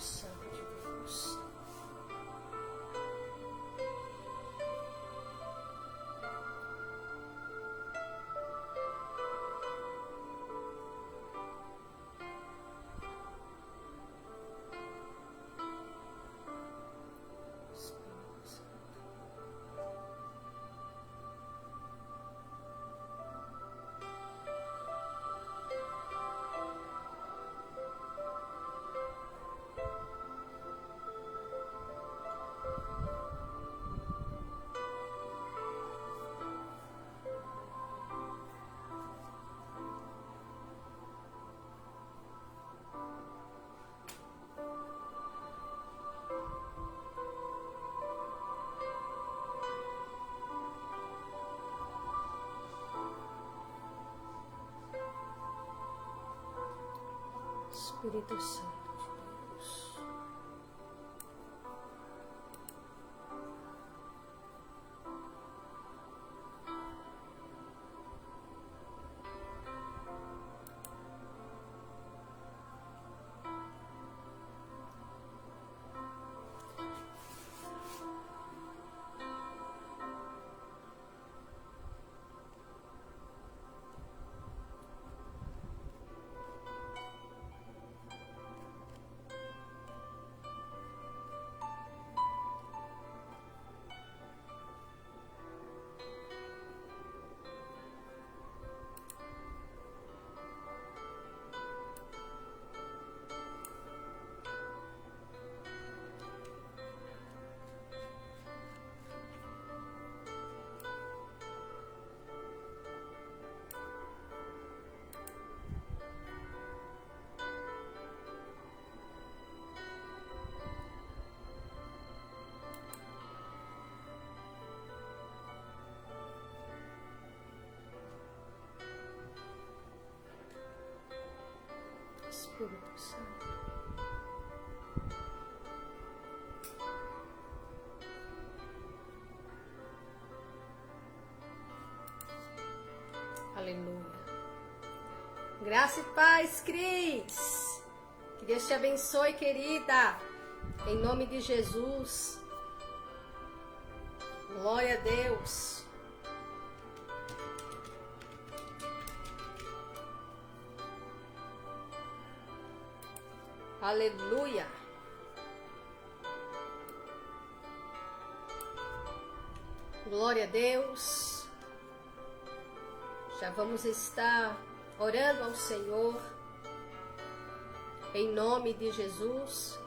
Santo de Deus. Espírito Santo de Deus. Espírito Santo. Aleluia. Graça e paz, Cris. Que Deus te abençoe, querida. Em nome de Jesus. Glória a Deus. Aleluia. Glória a Deus. Já vamos estar orando ao Senhor em nome de Jesus.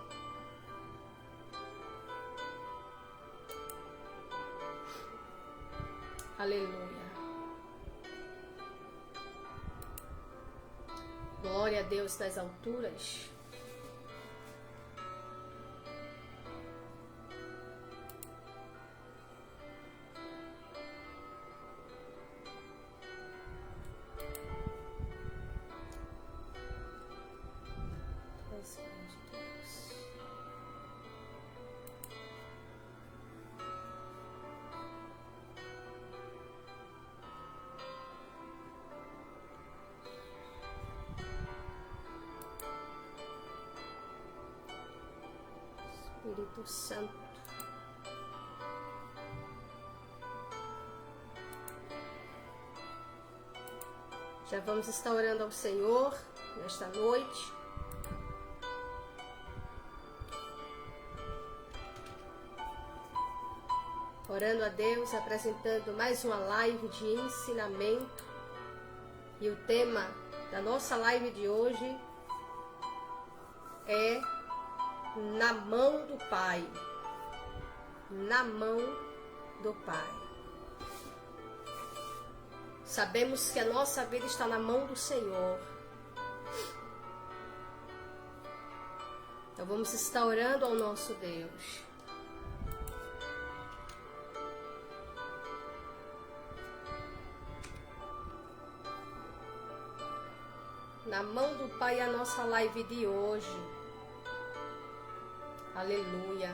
Aleluia. Glória a Deus nas alturas. Espírito Santo. Já vamos estar orando ao Senhor nesta noite. Orando a Deus, apresentando mais uma live de ensinamento. E o tema da nossa live de hoje é na mão do Pai. Na mão do Pai. Sabemos que a nossa vida está na mão do Senhor. Então vamos estar orando ao nosso Deus. Na mão do Pai a nossa live de hoje. Aleluia.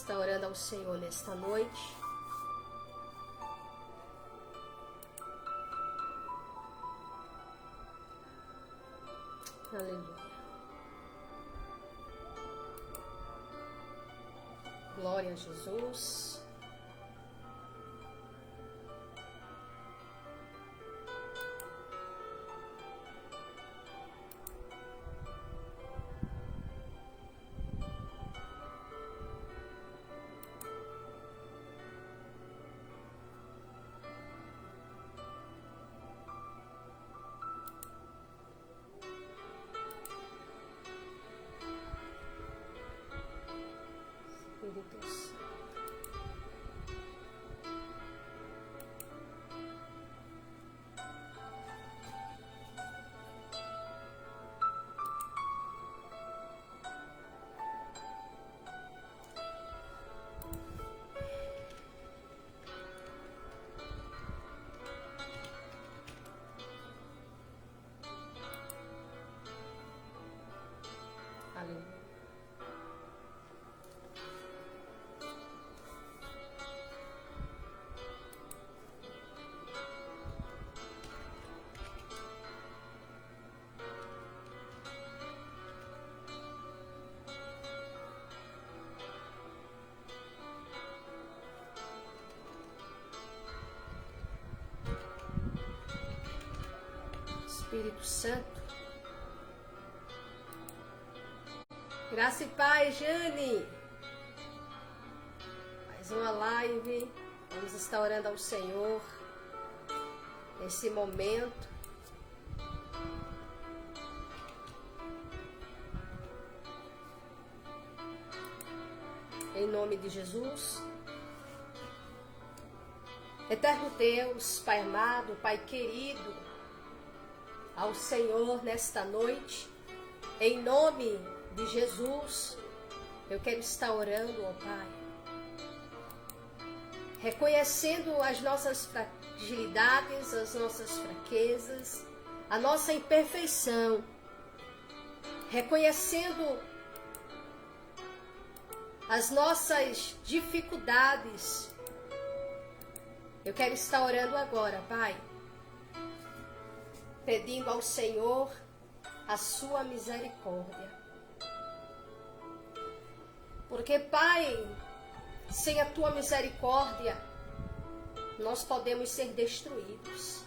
está orando ao Senhor nesta noite. Aleluia. Glória a Jesus. Espírito Santo. Aleluia. Espírito Santo. Graça e paz, Jane. Mais uma live. Vamos estar orando ao Senhor nesse momento. Em nome de Jesus. Eterno Deus, Pai amado, Pai querido, ao Senhor nesta noite, em nome de Jesus, eu quero estar orando, ó Pai, reconhecendo as nossas fragilidades, as nossas fraquezas, a nossa imperfeição, reconhecendo as nossas dificuldades. Eu quero estar orando agora, Pai, pedindo ao Senhor a sua misericórdia. Porque, Pai, sem a tua misericórdia, nós podemos ser destruídos.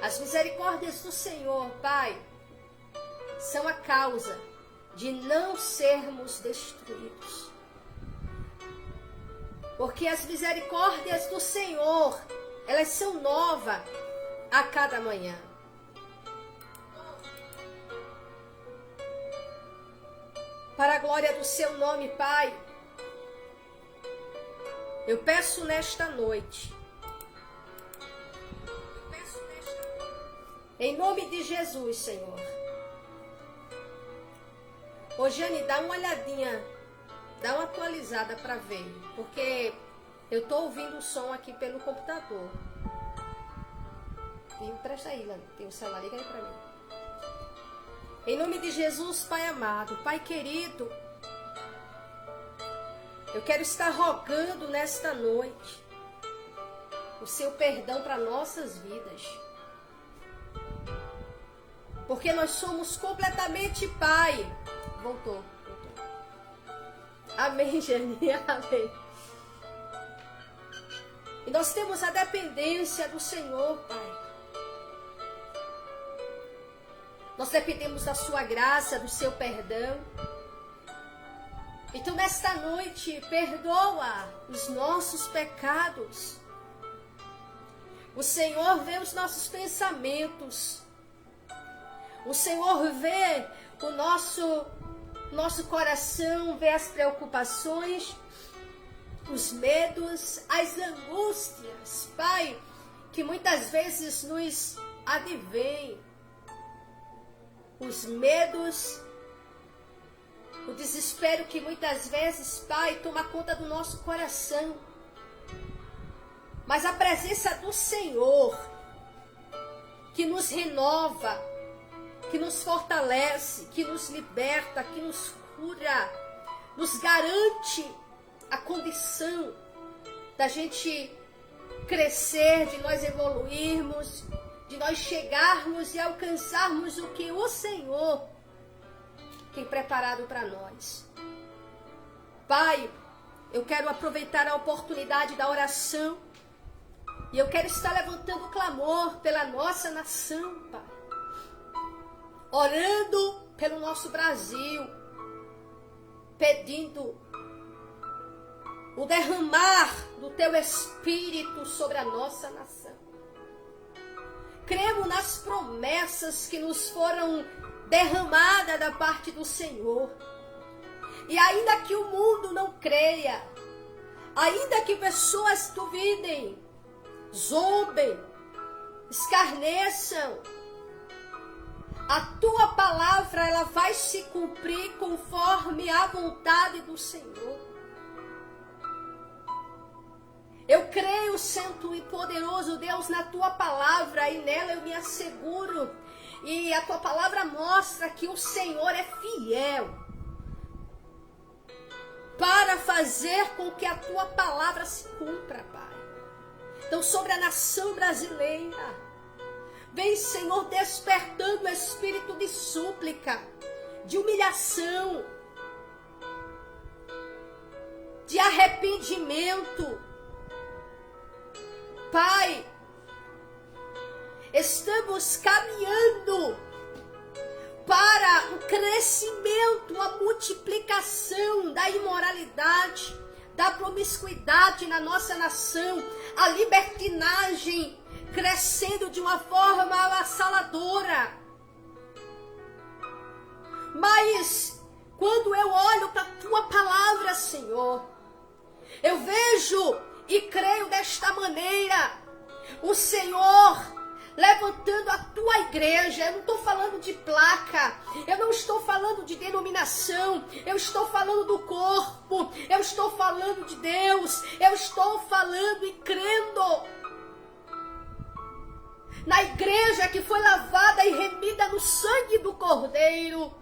As misericórdias do Senhor, Pai, são a causa de não sermos destruídos. Porque as misericórdias do Senhor, elas são novas a cada manhã. Para a glória do seu nome, Pai, eu peço nesta noite, em nome de Jesus, Senhor. Ô Jane, dá uma olhadinha, dá uma atualizada para ver, porque eu estou ouvindo o som aqui pelo computador. E presta aí, Lana, tem o celular, liga aí para mim. Em nome de Jesus, Pai amado, Pai querido, eu quero estar rogando nesta noite o seu perdão para nossas vidas. Porque nós somos completamente, Pai. Voltou. Amém, Jane, amém. E nós temos a dependência do Senhor, Pai. Nós dependemos da sua graça, do seu perdão. Então, nesta noite, perdoa os nossos pecados. O Senhor vê os nossos pensamentos. O Senhor vê o nosso coração, vê as preocupações, os medos, as angústias, Pai, que muitas vezes nos advêm. Os medos, o desespero que muitas vezes, Pai, toma conta do nosso coração. Mas a presença do Senhor, que nos renova, que nos fortalece, que nos liberta, que nos cura, nos garante a condição da gente crescer, de nós evoluirmos, de nós chegarmos e alcançarmos o que o Senhor tem preparado para nós. Pai, eu quero aproveitar a oportunidade da oração e eu quero estar levantando clamor pela nossa nação, Pai. Orando pelo nosso Brasil, pedindo o derramar do Teu Espírito sobre a nossa nação. Cremos nas promessas que nos foram derramadas da parte do Senhor. E ainda que o mundo não creia, ainda que pessoas duvidem, zombem, escarneçam, a Tua palavra ela vai se cumprir conforme a vontade do Senhor. Eu creio, Santo e poderoso Deus, na Tua palavra e nela eu me asseguro. E a Tua palavra mostra que o Senhor é fiel para fazer com que a Tua palavra se cumpra, Pai. Então, sobre a nação brasileira, vem, Senhor, despertando o espírito de súplica, de humilhação, de arrependimento. Pai, estamos caminhando para o crescimento, a multiplicação da imoralidade, da promiscuidade na nossa nação, a libertinagem crescendo de uma forma avassaladora. Mas quando eu olho para a Tua palavra, Senhor, eu vejo e creio desta maneira, o Senhor levantando a Tua igreja. Eu não estou falando de placa, eu não estou falando de denominação, eu estou falando do corpo, eu estou falando de Deus, eu estou falando e crendo na igreja que foi lavada e remida no sangue do Cordeiro,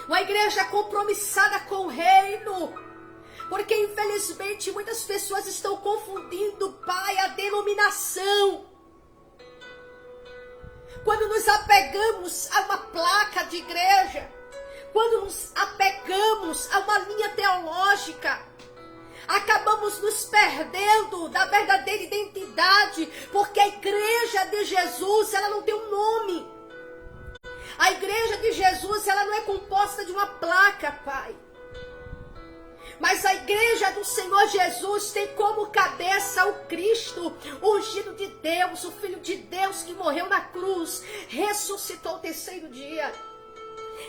uma igreja compromissada com o reino. Porque infelizmente muitas pessoas estão confundindo, Pai, a denominação. Quando nos apegamos a uma placa de igreja, quando nos apegamos a uma linha teológica, acabamos nos perdendo da verdadeira identidade, porque a igreja de Jesus, ela não tem um nome. A igreja de Jesus, ela não é composta de uma placa, Pai. Mas a igreja do Senhor Jesus tem como cabeça o Cristo, o ungido de Deus, o Filho de Deus que morreu na cruz, ressuscitou o terceiro dia.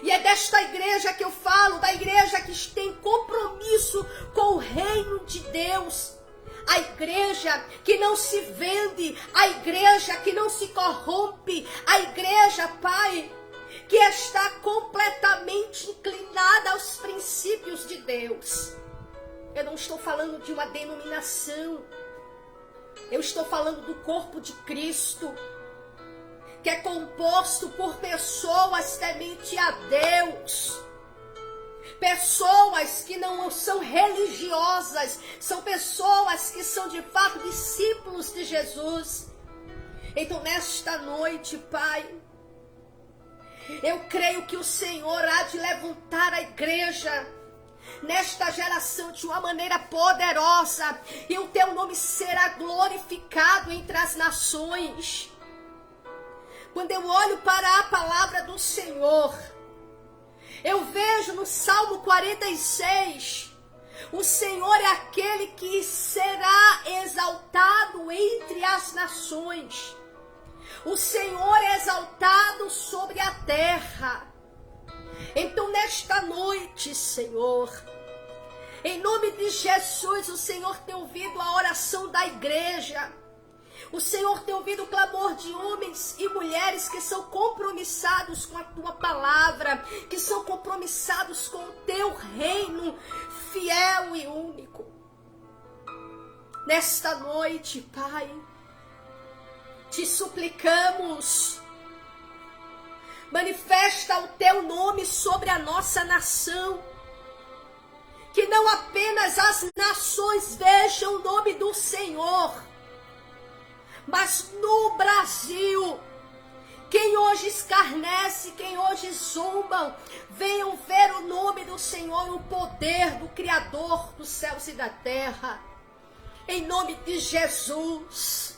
E é desta igreja que eu falo, da igreja que tem compromisso com o reino de Deus. A igreja que não se vende, a igreja que não se corrompe, a igreja, Pai, que está completamente inclinada aos princípios de Deus. Eu não estou falando de uma denominação, eu estou falando do corpo de Cristo, que é composto por pessoas temente a Deus, pessoas que não são religiosas, são pessoas que são de fato discípulos de Jesus. Então nesta noite, Pai, eu creio que o Senhor há de levantar a igreja nesta geração de uma maneira poderosa, e o Teu nome será glorificado entre as nações. Quando eu olho para a palavra do Senhor, eu vejo no Salmo 46, o Senhor é aquele que será exaltado entre as nações. O Senhor é exaltado sobre a terra. Então nesta noite, Senhor, em nome de Jesus, o Senhor tem ouvido a oração da igreja. O Senhor tem ouvido o clamor de homens e mulheres que são compromissados com a Tua palavra, que são compromissados com o Teu reino fiel e único. Nesta noite, Pai, te suplicamos, manifesta o Teu nome sobre a nossa nação. que não apenas as nações vejam o nome do Senhor, mas no Brasil, quem hoje escarnece, quem hoje zombam, venham ver o nome do Senhor, o poder do Criador dos céus e da terra. Em nome de Jesus.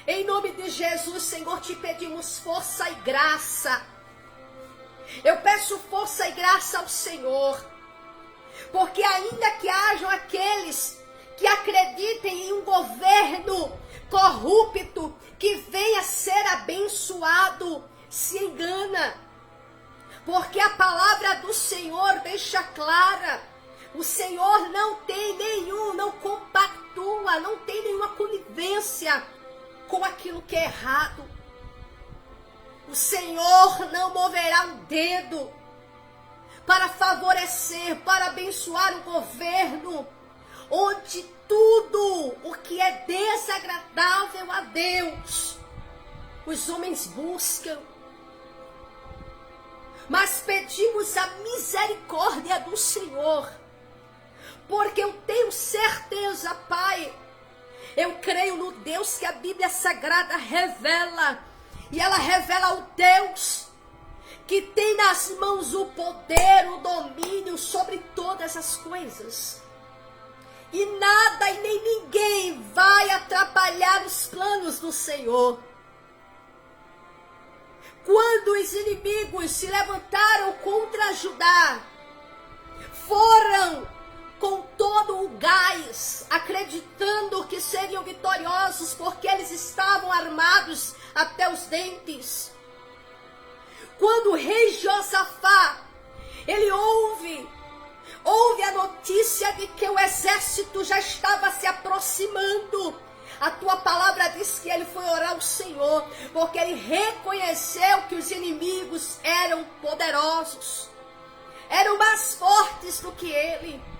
Em nome de Jesus, Senhor, te pedimos força e graça. Eu peço força e graça ao Senhor. Porque ainda que hajam aqueles que acreditem em um governo corrupto, que venha ser abençoado, se engana. Porque a palavra do Senhor deixa clara, o Senhor não tem não compactua, não tem nenhuma conivência com aquilo que é errado. O Senhor não moverá um dedo para favorecer, para abençoar o governo, onde tudo o que é desagradável a Deus, os homens buscam. Mas pedimos a misericórdia do Senhor, porque eu tenho certeza, Pai, eu creio no Deus que a Bíblia Sagrada revela, e ela revela o Deus que tem nas mãos o poder, o domínio sobre todas as coisas. E nada e nem ninguém vai atrapalhar os planos do Senhor. Quando os inimigos se levantaram contra Judá, foram com todo o gás, acreditando que seriam vitoriosos, porque eles estavam armados até os dentes. Quando o rei Josafá, ele ouve a notícia de que o exército já estava se aproximando, a tua palavra diz que ele foi orar ao Senhor, porque ele reconheceu que os inimigos eram poderosos, eram mais fortes do que ele.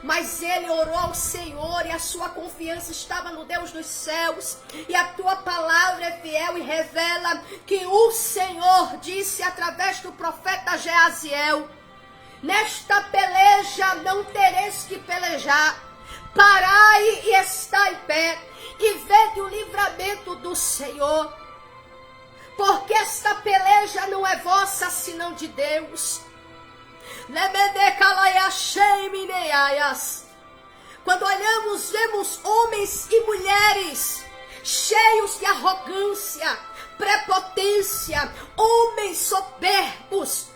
Mas ele orou ao Senhor e a sua confiança estava no Deus dos céus. E a tua palavra é fiel e revela que o Senhor disse através do profeta Geaziel: nesta peleja não tereis que pelejar. Parai e estai em pé e vede o livramento do Senhor. Porque esta peleja não é vossa, senão de Deus. Quando olhamos, vemos homens e mulheres cheios de arrogância, prepotência, homens soberbos,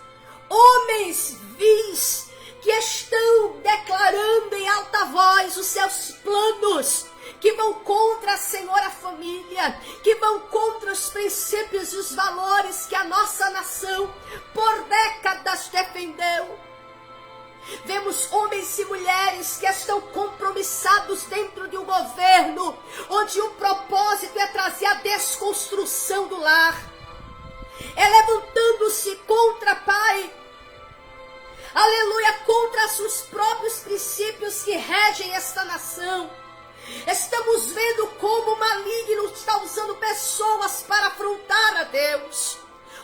homens vis, que estão declarando em alta voz os seus planos, que vão contra, Senhor, a família, que vão contra os princípios e os valores que a nossa nação por décadas defendeu. Vemos homens e mulheres que estão compromissados dentro de um governo, onde o propósito é trazer a desconstrução do lar, é levantando-se contra, Pai, aleluia, contra os próprios princípios que regem esta nação. Estamos vendo como o maligno está usando pessoas para afrontar a Deus.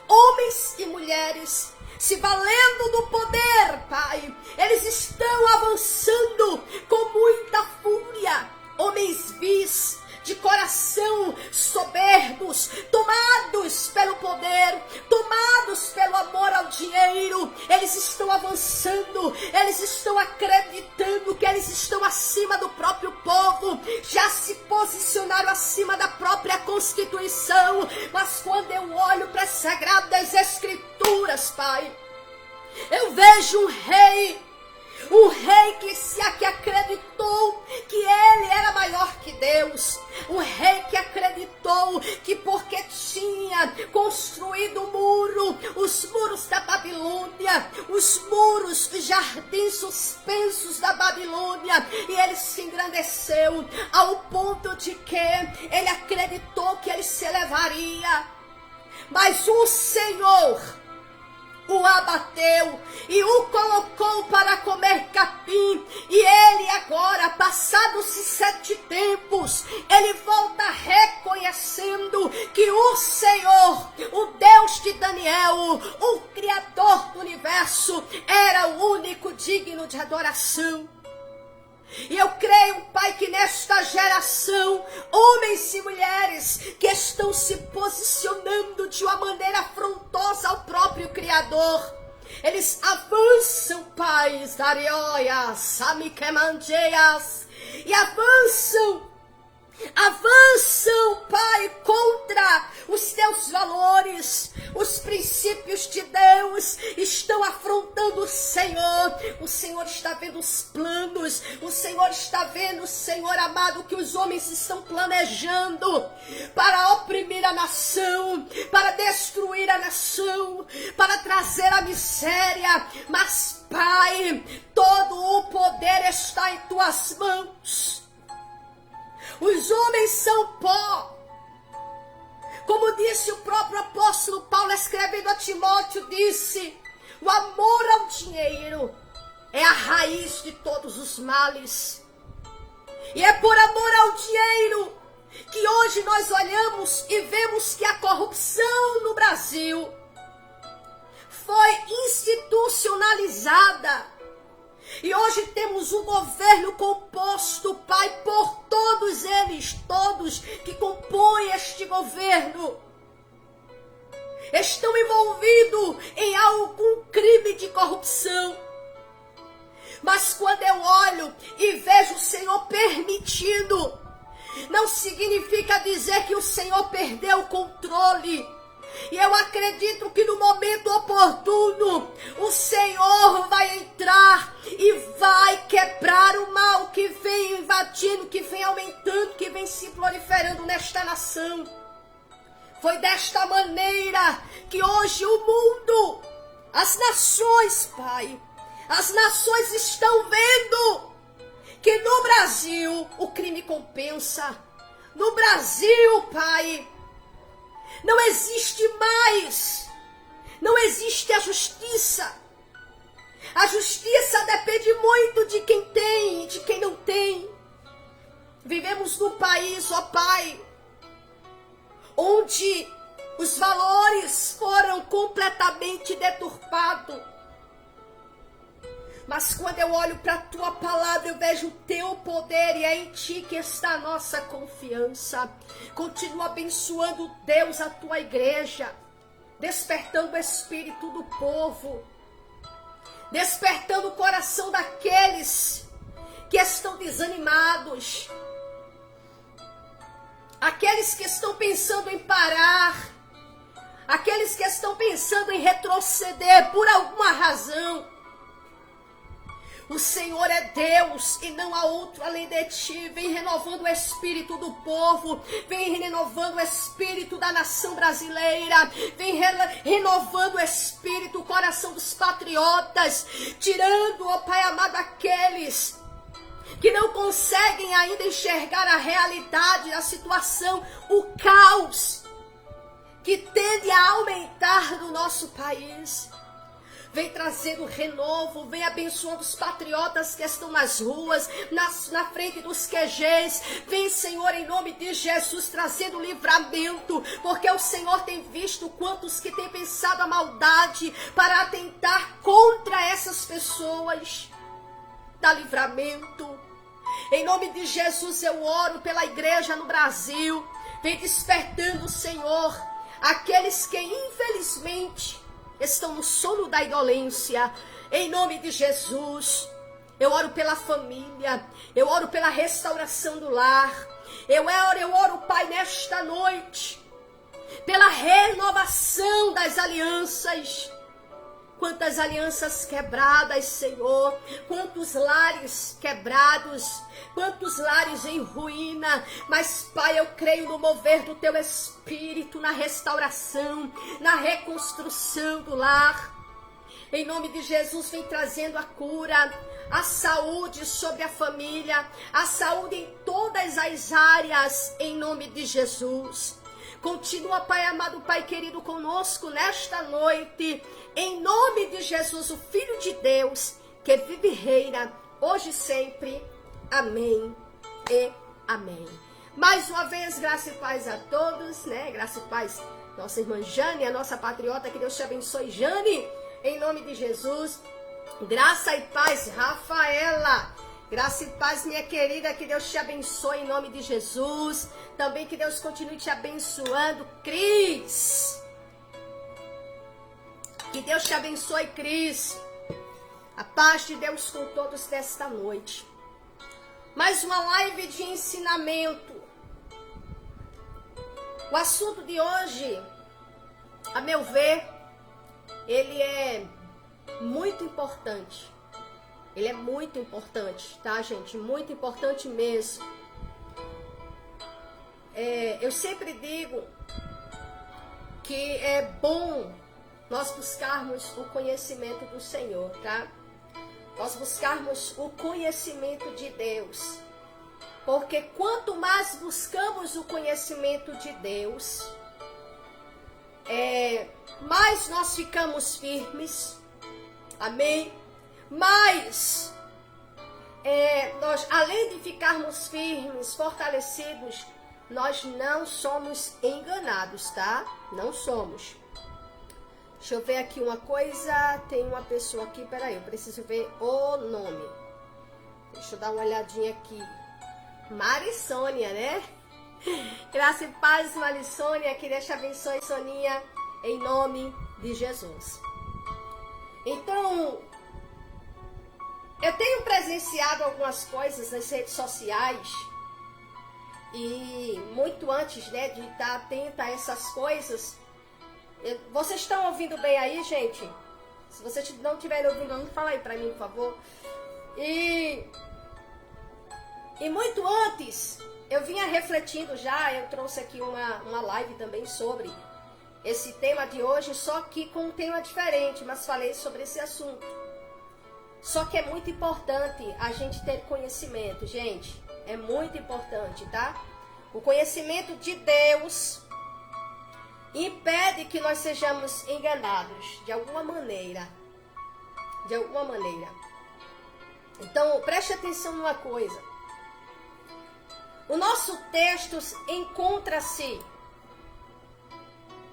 Homens e mulheres se valendo do poder, Pai. Eles estão avançando com muita fúria. Homens vis, de coração soberbos, tomados pelo poder, tomados pelo amor ao dinheiro. Eles estão avançando, eles estão acreditando que eles estão acima do próprio povo, já se posicionaram acima da própria Constituição. Mas quando eu olho para as Sagradas Escrituras, Pai, eu vejo um rei que acreditou que ele era maior que Deus. Um rei que acreditou que porque tinha construído um muro, os muros da Babilônia, os muros, os jardins suspensos da Babilônia, e ele se engrandeceu ao ponto de que ele acreditou que ele se elevaria. Mas o Senhor o abateu e o colocou para comer capim, e ele agora, passados-se 7 tempos, ele volta a reconhecer reconhecendo que o Senhor, o Deus de Daniel, o Criador do universo, era o único digno de adoração. E eu creio, Pai, que nesta geração, homens e mulheres que estão se posicionando de uma maneira afrontosa ao próprio Criador, eles avançam, Pai, Zarioias, Amikemandeias, e avançam, Pai, contra os teus valores. Os princípios de Deus estão afrontando o Senhor. O Senhor está vendo os planos. O Senhor está vendo, Senhor amado, que os homens estão planejando para oprimir a nação, para destruir a nação, para trazer a miséria. Mas, Pai, todo o poder está em tuas mãos. Os homens são pó. Como disse o próprio apóstolo Paulo, escrevendo a Timóteo, disse: o amor ao dinheiro é a raiz de todos os males. E é por amor ao dinheiro que hoje nós olhamos e vemos que a corrupção no Brasil foi institucionalizada. E hoje temos um governo composto, Pai, por todos eles, todos que compõem este governo, estão envolvidos em algum crime de corrupção. Mas quando eu olho e vejo o Senhor permitindo, não significa dizer que o Senhor perdeu o controle. E eu acredito que no momento oportuno, o Senhor vai entrar e vai quebrar o mal que vem invadindo, que vem aumentando, que vem se proliferando nesta nação. Foi desta maneira que hoje o mundo, as nações, Pai, as nações estão vendo que no Brasil o crime compensa. No Brasil, Pai, não existe mais, não existe a justiça. A justiça depende muito de quem tem e de quem não tem. Vivemos num país, ó Pai, onde os valores foram completamente deturpados. Mas quando eu olho para a tua palavra, eu vejo o teu poder e é em ti que está a nossa confiança. Continua abençoando, Deus, a tua igreja, despertando o espírito do povo, despertando o coração daqueles que estão desanimados, aqueles que estão pensando em parar, aqueles que estão pensando em retroceder por alguma razão. O Senhor é Deus e não há outro além de ti. Vem renovando o espírito do povo, vem renovando o espírito da nação brasileira, vem renovando o espírito, o coração dos patriotas, tirando, ó Pai amado, aqueles que não conseguem ainda enxergar a realidade da situação, o caos que tende a aumentar no nosso país. Vem trazendo renovo, vem abençoando os patriotas que estão nas ruas, na frente dos QGs. Vem, Senhor, em nome de Jesus, trazendo livramento, porque o Senhor tem visto quantos que têm pensado a maldade para atentar contra essas pessoas. Dá livramento. Em nome de Jesus eu oro pela igreja no Brasil. Vem despertando, Senhor, aqueles que infelizmente estão no sono da indolência. Em nome de Jesus, eu oro pela família, eu oro pela restauração do lar, eu oro, Pai, nesta noite, pela renovação das alianças. Quantas alianças quebradas, Senhor, quantos lares quebrados, quantos lares em ruína, mas, Pai, eu creio no mover do Teu Espírito, na restauração, na reconstrução do lar. Em nome de Jesus, vem trazendo a cura, a saúde sobre a família, a saúde em todas as áreas, em nome de Jesus. Continua, Pai amado, Pai querido, conosco nesta noite, em nome de Jesus, o Filho de Deus, que vive e reina, hoje e sempre. Amém e amém. Mais uma vez, graça e paz a todos, né? Graça e paz, nossa irmã Jane, a nossa patriota, que Deus te abençoe, Jane, em nome de Jesus. Graça e paz, Rafaela. Graça e paz, minha querida, que Deus te abençoe em nome de Jesus. Também que Deus continue te abençoando, Cris. Que Deus te abençoe, Cris. A paz de Deus com todos desta noite. Mais uma live de ensinamento. O assunto de hoje, a meu ver, ele é muito importante. Ele é muito importante, tá, gente? Muito importante mesmo. Eu sempre digo que é bom nós buscarmos o conhecimento do Senhor, tá? Nós buscarmos o conhecimento de Deus. Porque quanto mais buscamos o conhecimento de Deus, mais nós ficamos firmes. Amém? Mas, nós, além de ficarmos firmes, fortalecidos, nós não somos enganados, tá? Não somos. Deixa eu ver aqui uma coisa. Tem uma pessoa aqui, peraí, eu preciso ver o nome. Deixa eu dar uma olhadinha aqui. Marisônia, né? Graça e paz, Marisônia, que Deus te abençoe, Soninha, em nome de Jesus. Então, eu tenho presenciado algumas coisas nas redes sociais e muito antes, né, de estar atenta a essas coisas. Vocês estão ouvindo bem aí, gente? Se vocês não estiverem ouvindo, não fala aí pra mim, por favor. E muito antes, eu vinha refletindo já, eu trouxe aqui uma live também sobre esse tema de hoje, só que com um tema diferente, mas falei sobre esse assunto. Só que é muito importante a gente ter conhecimento, gente. É muito importante, tá? O conhecimento de Deus impede que nós sejamos enganados de alguma maneira. De alguma maneira. Então, preste atenção numa coisa. O nosso texto encontra-se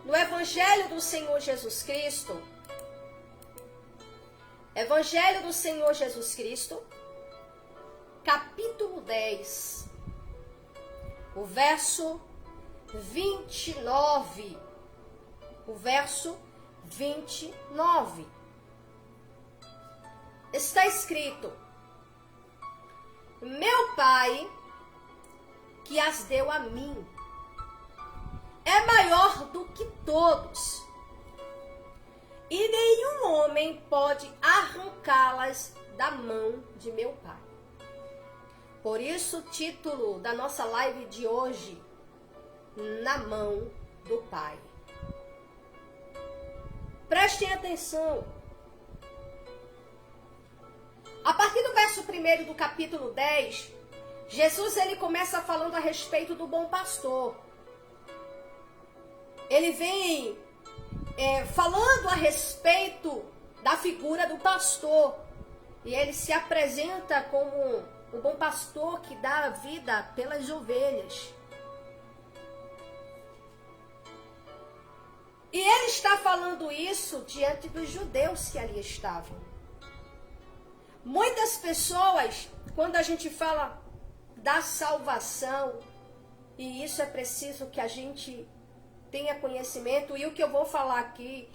no Evangelho do Senhor Jesus Cristo. Evangelho do Senhor Jesus Cristo, capítulo 10, o verso 29. O verso 29. Está escrito: meu Pai, que as deu a mim, é maior do que todos, e nenhum homem pode arrancá-las da mão de meu Pai. Por isso, o título da nossa live de hoje, Na Mão do Pai. Prestem atenção. A partir do verso 1 do capítulo 10, Jesus ele começa falando a respeito do bom pastor. Ele vem falando a respeito da figura do pastor. E ele se apresenta como o bom pastor que dá a vida pelas ovelhas. E ele está falando isso diante dos judeus que ali estavam. Muitas pessoas, quando a gente fala da salvação, e isso é preciso que a gente tenha conhecimento, e o que eu vou falar aqui,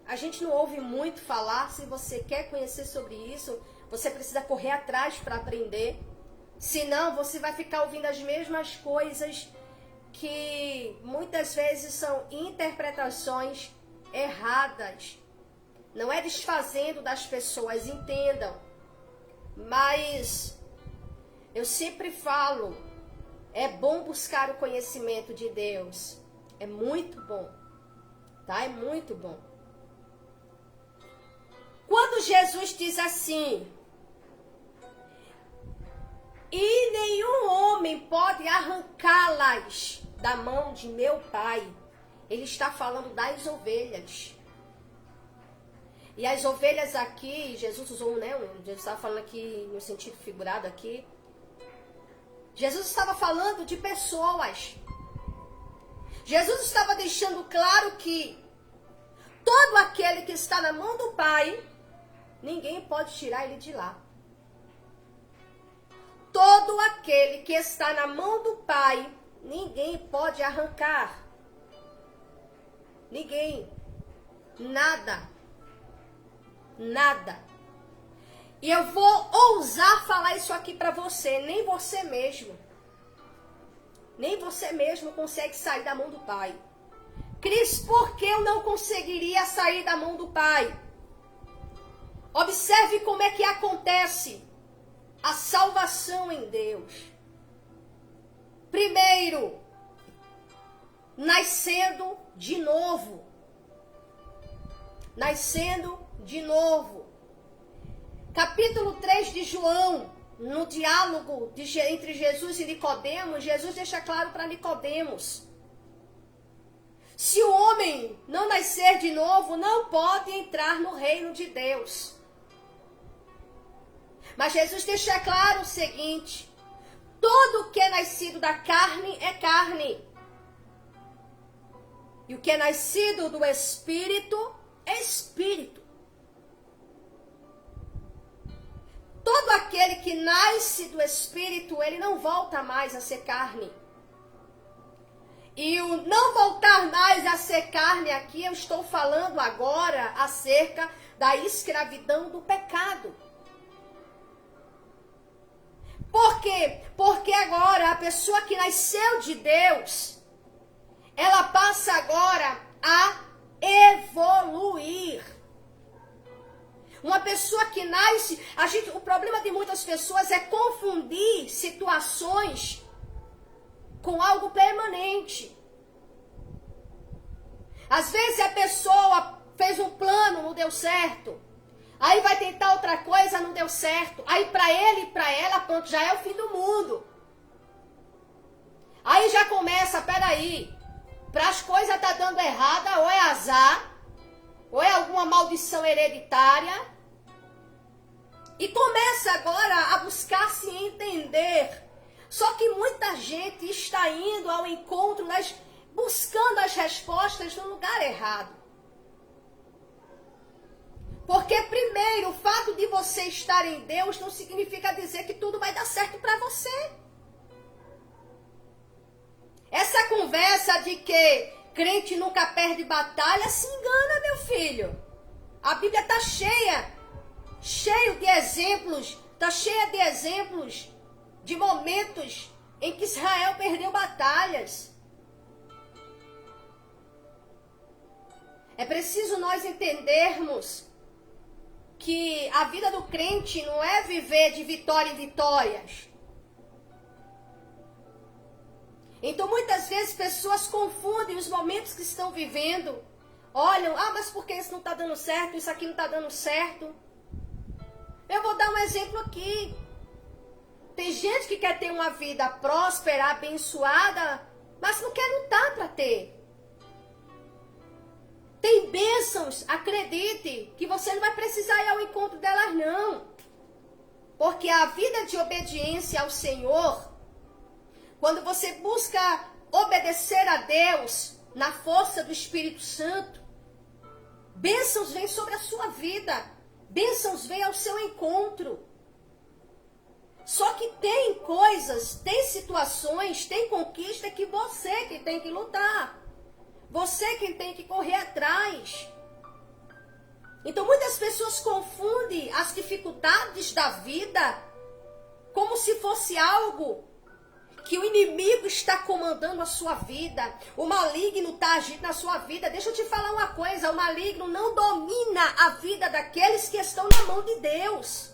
a gente não ouve muito falar. Se você quer conhecer sobre isso, você precisa correr atrás para aprender, senão você vai ficar ouvindo as mesmas coisas que muitas vezes são interpretações erradas. Não é desfazendo das pessoas, entendam. Mas eu sempre falo, é bom buscar o conhecimento de Deus. É muito bom, tá? É muito bom. Quando Jesus diz assim: e nenhum homem pode arrancá-las da mão de meu Pai, ele está falando das ovelhas. E as ovelhas aqui, Jesus usou, né? Jesus estava falando aqui no sentido figurado aqui. Jesus estava falando de pessoas. Jesus estava deixando claro que todo aquele que está na mão do Pai, ninguém pode tirar ele de lá. Todo aquele que está na mão do Pai, ninguém pode arrancar. Ninguém. Nada. Nada. E eu vou ousar falar isso aqui para você, nem você mesmo. Nem você mesmo consegue sair da mão do Pai. Cris, por que eu não conseguiria sair da mão do Pai? Observe como é que acontece a salvação em Deus. Primeiro, nascendo de novo. Nascendo de novo. Capítulo 3 de João, no diálogo entre Jesus e Nicodemos, Jesus deixa claro para Nicodemos: se o homem não nascer de novo, não pode entrar no reino de Deus. Mas Jesus deixa claro o seguinte: todo que é nascido da carne é carne. E o que é nascido do Espírito é Espírito. Todo aquele que nasce do Espírito, ele não volta mais a ser carne. E o não voltar mais a ser carne aqui, eu estou falando agora acerca da escravidão do pecado. Por quê? Porque agora a pessoa que nasceu de Deus, ela passa agora a evoluir. Uma pessoa que nasce, o problema de muitas pessoas é confundir situações com algo permanente. Às vezes a pessoa fez um plano, não deu certo. Aí vai tentar outra coisa, não deu certo. Aí para ele e para ela, pronto, já é o fim do mundo. Aí já começa, peraí, para as coisas tá dando errada, ou é azar, ou é alguma maldição hereditária. E começa agora a buscar se entender. Só que muita gente está indo ao encontro, buscando as respostas no lugar errado. Porque primeiro, o fato de você estar em Deus não significa dizer que tudo vai dar certo para você. Essa conversa de que crente nunca perde batalha se engana, meu filho. A Bíblia está cheio de exemplos, está cheia de exemplos de momentos em que Israel perdeu batalhas. É preciso nós entendermos que a vida do crente não é viver de vitória em vitórias. Então muitas vezes pessoas confundem os momentos que estão vivendo. Olham, mas por que isso não está dando certo, isso aqui não está dando certo. Eu vou dar um exemplo aqui. Tem gente que quer ter uma vida próspera, abençoada, mas não quer lutar para ter. Tem bênçãos, acredite, que você não vai precisar ir ao encontro delas não. Porque a vida de obediência ao Senhor, quando você busca obedecer a Deus na força do Espírito Santo, bênçãos vêm sobre a sua vida. Bênçãos vêm ao seu encontro. Só que tem coisas, tem situações, tem conquista que você que tem que lutar. Você que tem que correr atrás. Então muitas pessoas confundem as dificuldades da vida como se fosse algo que o inimigo está comandando a sua vida. O maligno está agindo na sua vida. Deixa eu te falar uma coisa. O maligno não domina a vida daqueles que estão na mão de Deus.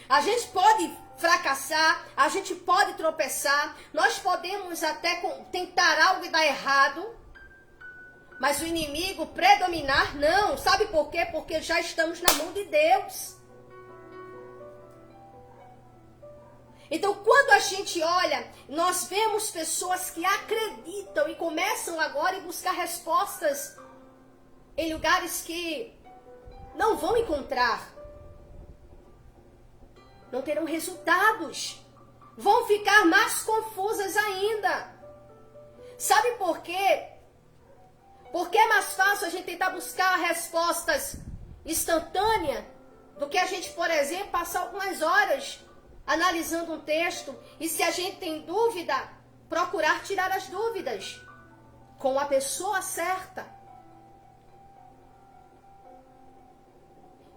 A gente pode fracassar, a gente pode tropeçar, nós podemos até tentar algo e dar errado, mas o inimigo predominar, não. Sabe por quê? Porque já estamos na mão de Deus. Então, quando a gente olha, nós vemos pessoas que acreditam e começam agora a buscar respostas em lugares que não vão encontrar. Não terão resultados. vão ficar mais confusas ainda. Sabe por quê? Porque é mais fácil a gente tentar buscar respostas instantâneas do que a gente, por exemplo, passar algumas horas analisando um texto e, se a gente tem dúvida, procurar tirar as dúvidas com a pessoa certa.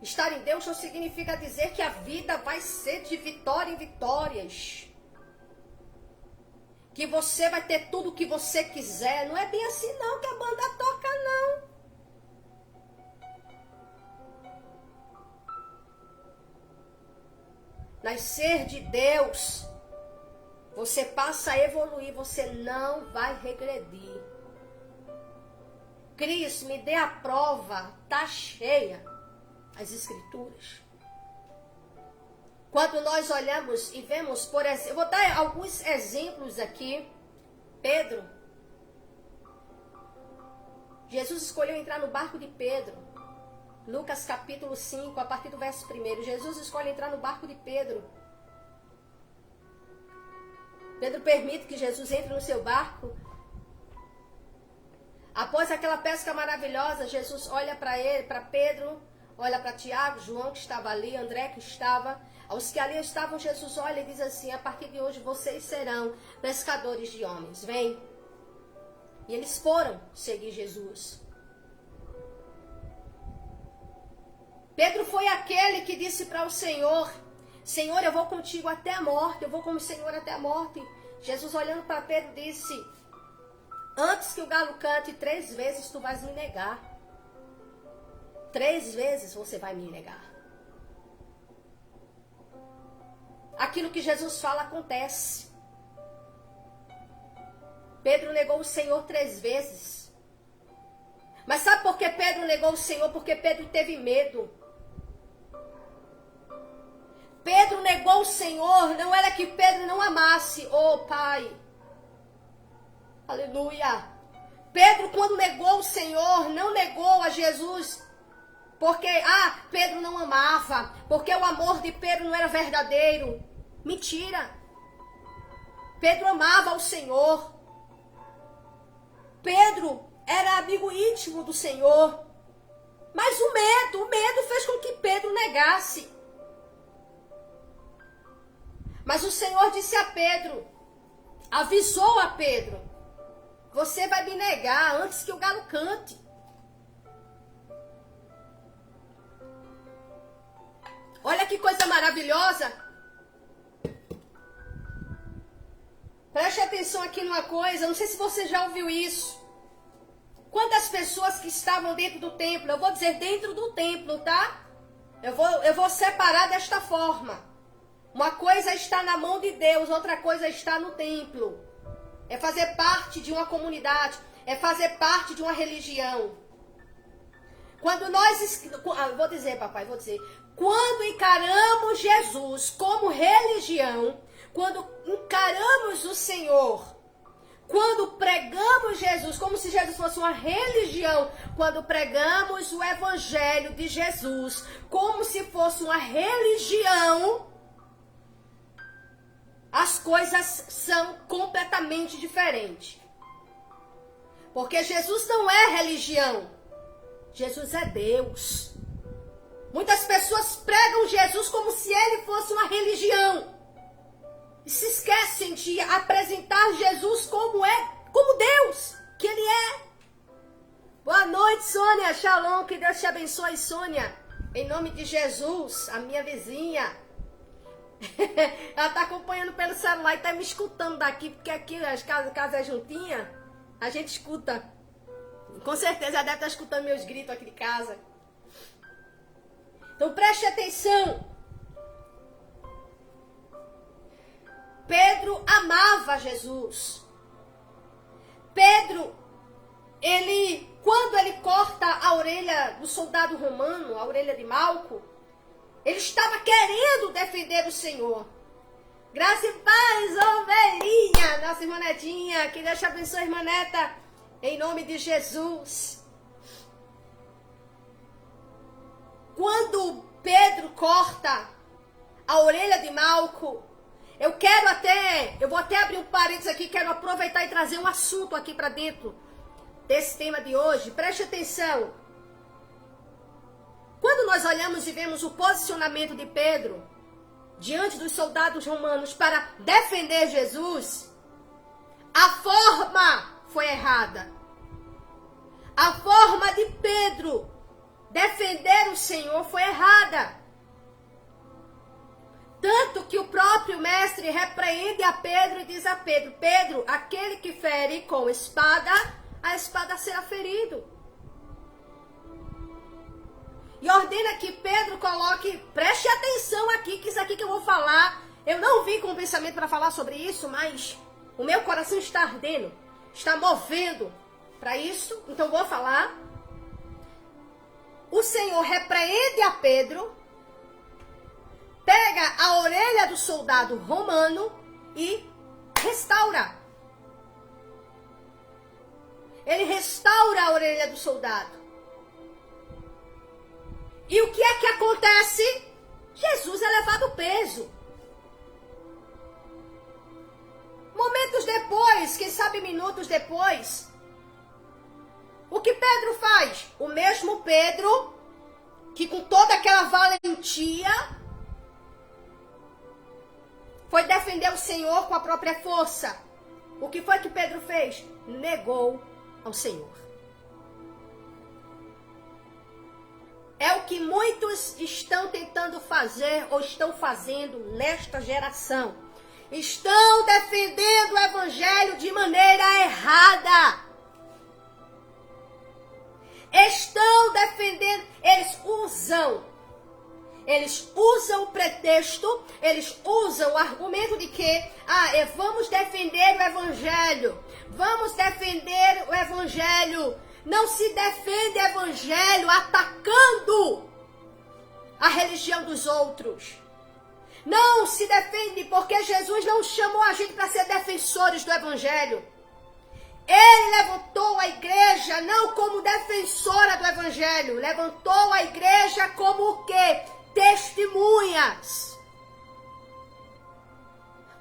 Estar em Deus não significa dizer que a vida vai ser de vitória em vitórias, que você vai ter tudo o que você quiser. Não é bem assim não que a banda toca, não. Nascer de Deus, você passa a evoluir, você não vai regredir. Cristo, me dê a prova, tá cheia as Escrituras. Quando nós olhamos e vemos, por exemplo, eu vou dar alguns exemplos aqui. Pedro, Jesus escolheu entrar no barco de Pedro. Lucas capítulo 5, a partir do verso 1. Jesus escolhe entrar no barco de Pedro. Pedro permite que Jesus entre no seu barco. Após aquela pesca maravilhosa, Jesus olha para ele, para Pedro, olha para Tiago, João que estava ali, André que estava. Aos que ali estavam, Jesus olha e diz assim: a partir de hoje vocês serão pescadores de homens. Vem. E eles foram seguir Jesus. Pedro foi aquele que disse para o Senhor: Senhor, eu vou contigo até a morte, eu vou com o Senhor até a morte. Jesus, olhando para Pedro, disse: antes que o galo cante, 3 vezes tu vais me negar. 3 vezes você vai me negar. Aquilo que Jesus fala acontece. Pedro negou o Senhor 3 vezes. Mas sabe por que Pedro negou o Senhor? Porque Pedro teve medo. Pedro negou o Senhor, não era que Pedro não amasse. Oh, Pai. Aleluia. Pedro, quando negou o Senhor, não negou a Jesus porque, Pedro não amava, porque o amor de Pedro não era verdadeiro. Mentira. Pedro amava o Senhor. Pedro era amigo íntimo do Senhor. Mas o medo fez com que Pedro negasse. Mas o Senhor disse a Pedro, avisou a Pedro: você vai me negar antes que o galo cante. Olha que coisa maravilhosa. Preste atenção aqui numa coisa, não sei se você já ouviu isso. Quantas pessoas que estavam dentro do templo, eu vou dizer dentro do templo, tá? Eu vou separar desta forma. Uma coisa está na mão de Deus, outra coisa está no templo. É fazer parte de uma comunidade, é fazer parte de uma religião. Quando nós, vou dizer, papai, quando encaramos Jesus como religião, quando encaramos o Senhor, quando pregamos Jesus como se Jesus fosse uma religião, quando pregamos o Evangelho de Jesus como se fosse uma religião, as coisas são completamente diferentes. Porque Jesus não é religião, Jesus é Deus. Muitas pessoas pregam Jesus como se ele fosse uma religião. E se esquecem de apresentar Jesus como Deus, que ele é. Boa noite, Sônia. Shalom, que Deus te abençoe, Sônia. Em nome de Jesus, a minha vizinha. Ela está acompanhando pelo celular e está me escutando daqui, porque aqui as casas é juntinha, a gente escuta. Com certeza ela deve estar escutando meus gritos aqui de casa. Então preste atenção. Pedro amava Jesus. Pedro, quando ele corta a orelha do soldado romano, a orelha de Malco, ele estava querendo defender o Senhor. Graça e paz, ovelhinha, nossa irmã Netinha, que Deus te abençoe, irmã Neta, em nome de Jesus. Quando Pedro corta a orelha de Malco, Eu vou até abrir um parênteses aqui, quero aproveitar e trazer um assunto aqui para dentro desse tema de hoje. Preste atenção. Quando nós olhamos e vemos o posicionamento de Pedro diante dos soldados romanos para defender Jesus, a forma foi errada. A forma de Pedro defender o Senhor foi errada. Tanto que o próprio mestre repreende a Pedro e diz a Pedro: Pedro, aquele que fere com espada, a espada será ferido. E ordena que Pedro coloque, preste atenção aqui, que isso aqui que eu vou falar, eu não vim com o pensamento para falar sobre isso, mas o meu coração está ardendo, está movendo para isso, então vou falar. O Senhor repreende a Pedro, pega a orelha do soldado romano e restaura. Ele restaura a orelha do soldado. E o que é que acontece? Jesus é levado preso. Momentos depois, quem sabe minutos depois, o que Pedro faz? O mesmo Pedro, que com toda aquela valentia, foi defender o Senhor com a própria força. O que foi que Pedro fez? Negou ao Senhor. É o que muitos estão tentando fazer ou estão fazendo nesta geração. Estão defendendo o Evangelho de maneira errada. Estão defendendo, eles usam o pretexto, eles usam o argumento de que, vamos defender o Evangelho, vamos defender o Evangelho. Não se defende o Evangelho atacando a religião dos outros. Não se defende porque Jesus não chamou a gente para ser defensores do Evangelho. Ele levantou a igreja não como defensora do Evangelho, levantou a igreja como o quê? Testemunhas.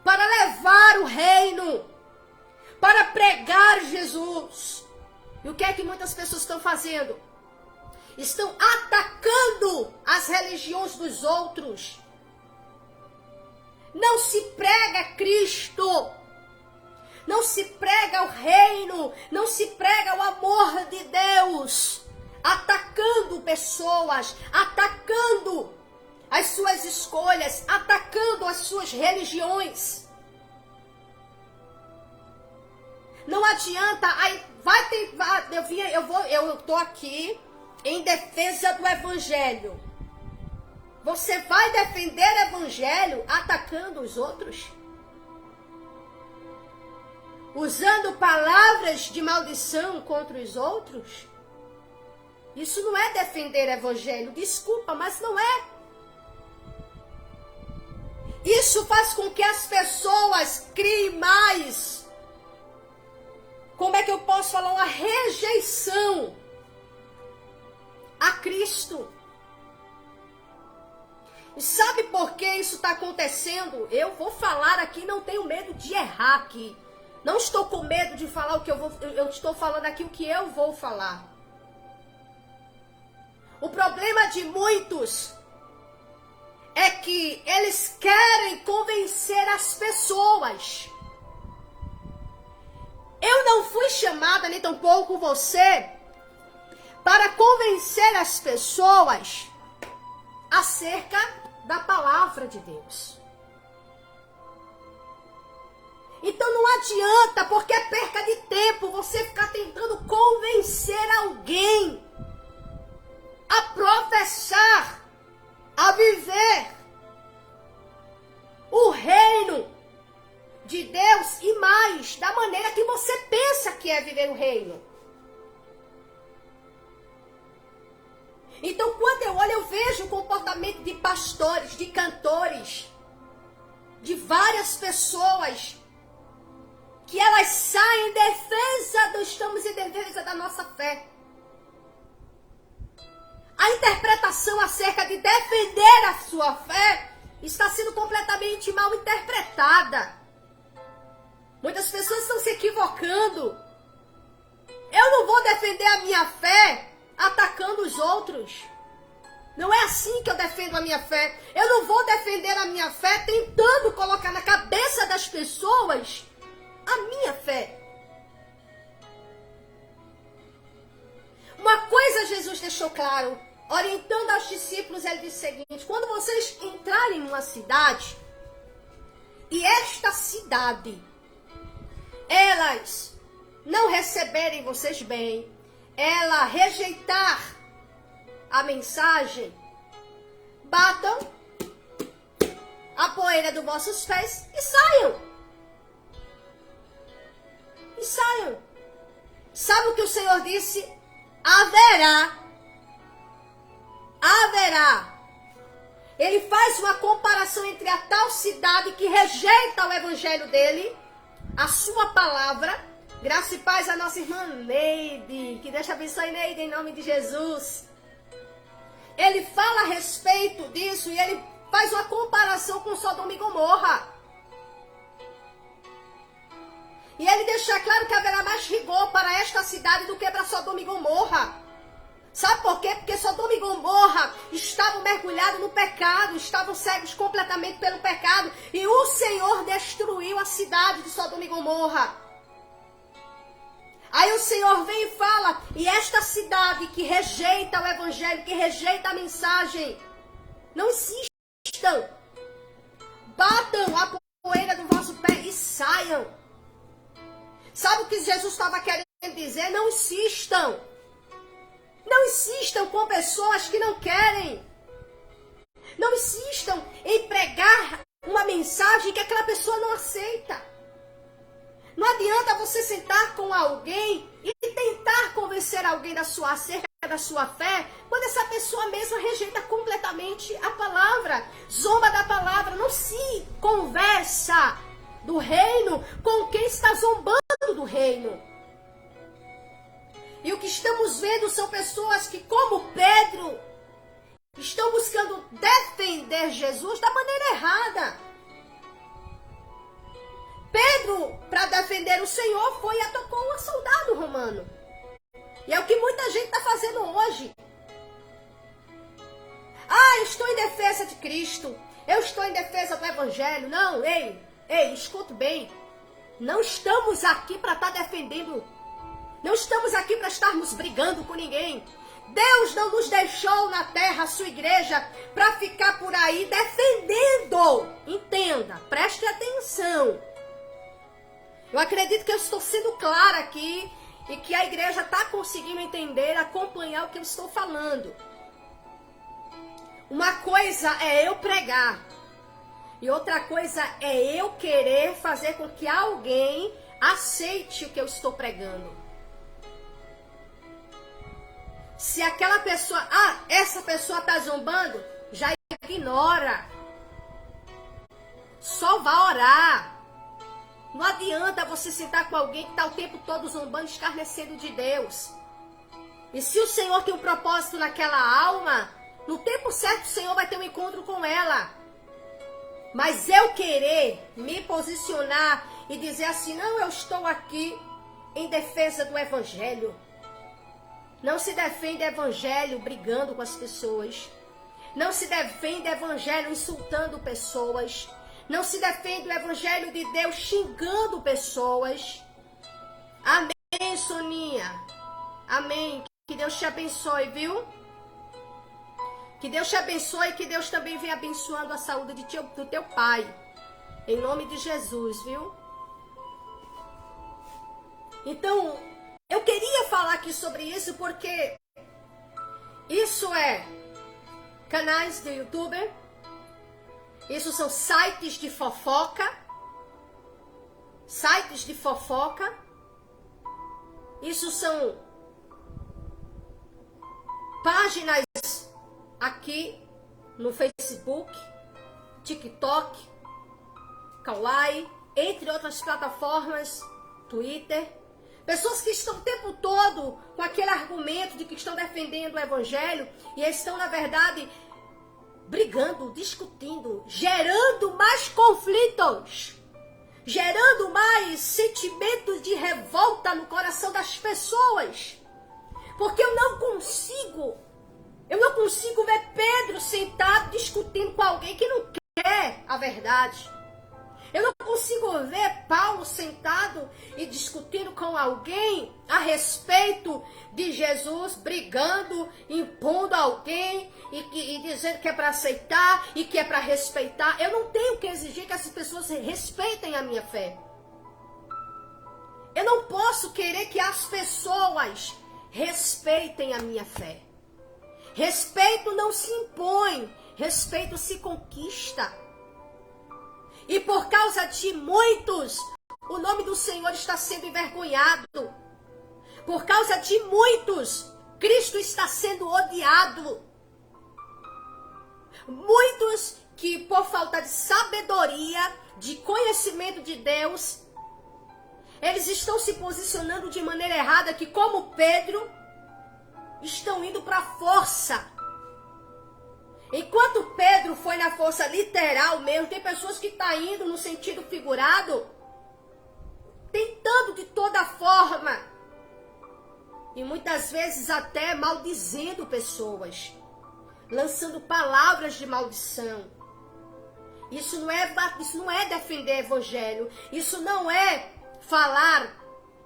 Para levar o reino, para pregar Jesus. E o que é que muitas pessoas estão fazendo? Estão atacando as religiões dos outros. Não se prega Cristo. Não se prega o reino. Não se prega o amor de Deus. Atacando pessoas. Atacando as suas escolhas. Atacando as suas religiões. Não adianta, eu tô aqui em defesa do Evangelho. Você vai defender o Evangelho atacando os outros? Usando palavras de maldição contra os outros? Isso não é defender o Evangelho, desculpa, mas não é. Isso faz com que as pessoas criem mais. Como é que eu posso falar? Uma rejeição a Cristo. E sabe por que isso está acontecendo? Eu vou falar aqui, não tenho medo de errar aqui. Não estou com medo de falar o que eu estou falando aqui o que eu vou falar. O problema de muitos é que eles querem convencer as pessoas. Eu não fui chamada, nem tampouco você, para convencer as pessoas acerca da palavra de Deus. Então não adianta, porque é perca de tempo você ficar tentando convencer alguém a professar, a viver o reino de Deus e mais, da maneira que você pensa que é viver o reino. Então, quando eu olho, eu vejo o comportamento de pastores, de cantores, de várias pessoas, que elas saem em defesa, estamos em defesa da nossa fé. A interpretação acerca de defender a sua fé está sendo completamente mal interpretada. Muitas pessoas estão se equivocando. Eu não vou defender a minha fé atacando os outros. Não é assim que eu defendo a minha fé. Eu não vou defender a minha fé tentando colocar na cabeça das pessoas a minha fé. Uma coisa Jesus deixou claro, orientando aos discípulos, ele disse o seguinte: quando vocês entrarem numa cidade, e esta cidade, elas não receberem vocês bem, ela rejeitar a mensagem, batam a poeira dos vossos pés e saiam. E saiam. Sabe o que o Senhor disse? Haverá. Ele faz uma comparação entre a tal cidade que rejeita o evangelho dele, a sua palavra. Graça e paz à nossa irmã Neide. Que Deus te abençoe, Neide, em nome de Jesus. Ele fala a respeito disso e ele faz uma comparação com Sodoma e Gomorra. E ele deixa claro que haverá mais rigor para esta cidade do que para Sodoma e Gomorra. Sabe por quê? Porque Sodoma e Gomorra estavam mergulhados no pecado, estavam cegos completamente pelo pecado. E o Senhor destruiu a cidade de Sodoma e Gomorra. Aí o Senhor vem e fala: e esta cidade que rejeita o evangelho, que rejeita a mensagem, não insistam. Batam a poeira do vosso pé e saiam. Sabe o que Jesus estava querendo dizer? Não insistam. Não insistam com pessoas que não querem. Não insistam em pregar uma mensagem que aquela pessoa não aceita. Não adianta você sentar com alguém e tentar convencer alguém acerca da sua fé, quando essa pessoa mesma rejeita completamente a palavra, zomba da palavra. Não se conversa do reino com quem está zombando do reino. E o que estamos vendo são pessoas que, como Pedro, estão buscando defender Jesus da maneira errada. Pedro, para defender o Senhor, foi e atacou um soldado romano. E é o que muita gente está fazendo hoje. Eu estou em defesa de Cristo. Eu estou em defesa do Evangelho. Não, ei, escute bem. Não estamos aqui para estar defendendo. Não estamos aqui para estarmos brigando com ninguém. Deus não nos deixou na terra, a sua igreja, para ficar por aí defendendo. Entenda, preste atenção. Eu acredito que eu estou sendo clara aqui e que a igreja está conseguindo entender, acompanhar o que eu estou falando. Uma coisa é eu pregar e outra coisa é eu querer fazer com que alguém aceite o que eu estou pregando. Se aquela pessoa, essa pessoa está zombando, já ignora. Só vá orar. Não adianta você sentar com alguém que está o tempo todo zombando, escarnecendo de Deus. E se o Senhor tem um propósito naquela alma, no tempo certo o Senhor vai ter um encontro com ela. Mas eu querer me posicionar e dizer assim: não, eu estou aqui em defesa do Evangelho. Não se defende Evangelho brigando com as pessoas. Não se defende Evangelho insultando pessoas. Não se defende o Evangelho de Deus xingando pessoas. Amém, Soninha? Amém. Que Deus te abençoe, viu? Que Deus te abençoe e que Deus também venha abençoando a saúde do teu pai. Em nome de Jesus, viu? Então, eu queria falar aqui sobre isso porque isso é canais do YouTuber. Isso são sites de fofoca. Sites de fofoca. Isso são páginas aqui no Facebook, TikTok, Kawaii, entre outras plataformas, Twitter. Pessoas que estão o tempo todo com aquele argumento de que estão defendendo o Evangelho e estão, na verdade, brigando, discutindo, gerando mais conflitos, gerando mais sentimentos de revolta no coração das pessoas. Porque eu não consigo ver Pedro sentado discutindo com alguém que não quer a verdade. Eu não consigo ver Paulo sentado e discutindo com alguém a respeito de Jesus, brigando, impondo alguém e dizendo que é para aceitar e que é para respeitar. Eu não tenho que exigir que essas pessoas respeitem a minha fé. Eu não posso querer que as pessoas respeitem a minha fé. Respeito não se impõe, respeito se conquista. E por causa de muitos, o nome do Senhor está sendo envergonhado. Por causa de muitos, Cristo está sendo odiado. Muitos que por falta de sabedoria, de conhecimento de Deus, eles estão se posicionando de maneira errada, que como Pedro, estão indo para a força. Enquanto Pedro foi na força literal mesmo, tem pessoas que estão indo no sentido figurado, tentando de toda forma, e muitas vezes até maldizendo pessoas, lançando palavras de maldição. Isso não é defender evangelho, isso não é falar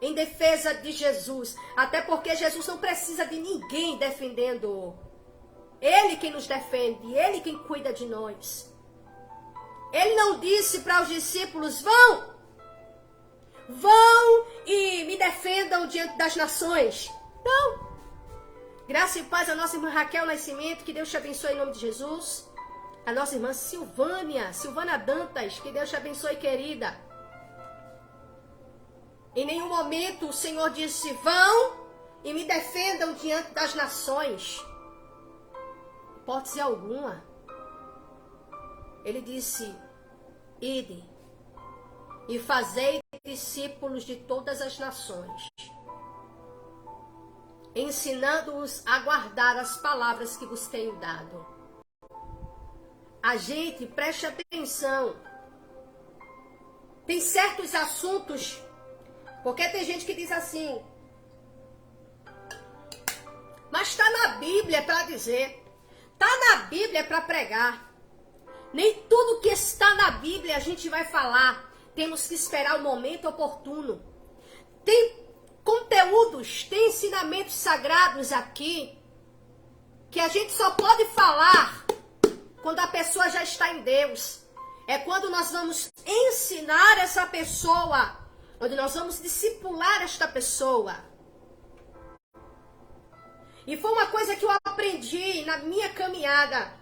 em defesa de Jesus, até porque Jesus não precisa de ninguém defendendo-o. Ele quem nos defende, Ele quem cuida de nós. Ele não disse para os discípulos, vão e me defendam diante das nações. Não. Graça e paz a nossa irmã Raquel Nascimento, que Deus te abençoe em nome de Jesus. A nossa irmã Silvana Dantas, que Deus te abençoe, querida. Em nenhum momento o Senhor disse, vão e me defendam diante das nações. Hipótese alguma. Ele disse, ide e fazei discípulos de todas as nações, ensinando-os a guardar as palavras que vos tenho dado. A gente preste atenção. Tem certos assuntos, porque tem gente que diz assim, mas está na Bíblia para dizer. Está na Bíblia para pregar. Nem tudo que está na Bíblia a gente vai falar. Temos que esperar o momento oportuno. Tem conteúdos, tem ensinamentos sagrados aqui que a gente só pode falar quando a pessoa já está em Deus. É quando nós vamos ensinar essa pessoa, quando nós vamos discipular esta pessoa. E foi uma coisa que eu aprendi na minha caminhada.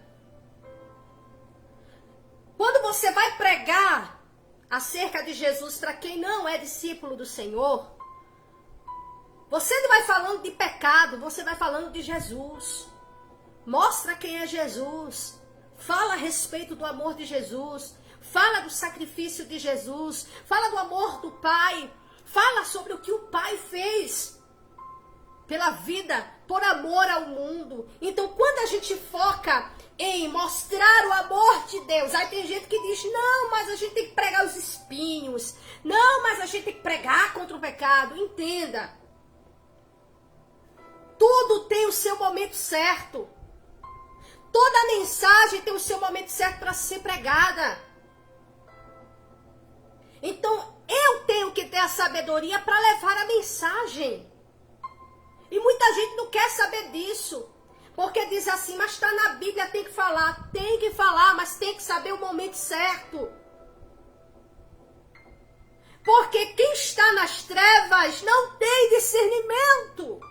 Quando você vai pregar acerca de Jesus para quem não é discípulo do Senhor, você não vai falando de pecado, você vai falando de Jesus. Mostra quem é Jesus. Fala a respeito do amor de Jesus. Fala do sacrifício de Jesus. Fala do amor do Pai. Fala sobre o que o Pai fez pela vida, por amor ao mundo. Então, quando a gente foca em mostrar o amor de Deus, aí tem gente que diz, não, mas a gente tem que pregar os espinhos. Não, mas a gente tem que pregar contra o pecado. Entenda. Tudo tem o seu momento certo. Toda mensagem tem o seu momento certo para ser pregada. Então, eu tenho que ter a sabedoria para levar a mensagem. E muita gente não quer saber disso. Porque diz assim, mas está na Bíblia, tem que falar. Tem que falar, mas tem que saber o momento certo. Porque quem está nas trevas não tem discernimento.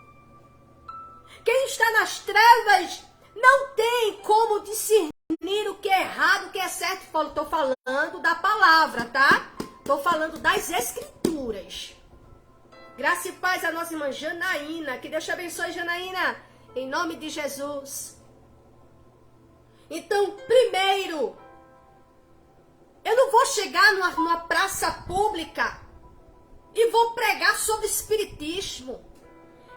Quem está nas trevas não tem como discernir o que é errado, o que é certo. Estou falando da palavra, tá? Estou falando das escrituras. Graça e paz a nossa irmã Janaína. Que Deus te abençoe, Janaína. Em nome de Jesus. Então, primeiro, eu não vou chegar numa praça pública e vou pregar sobre espiritismo.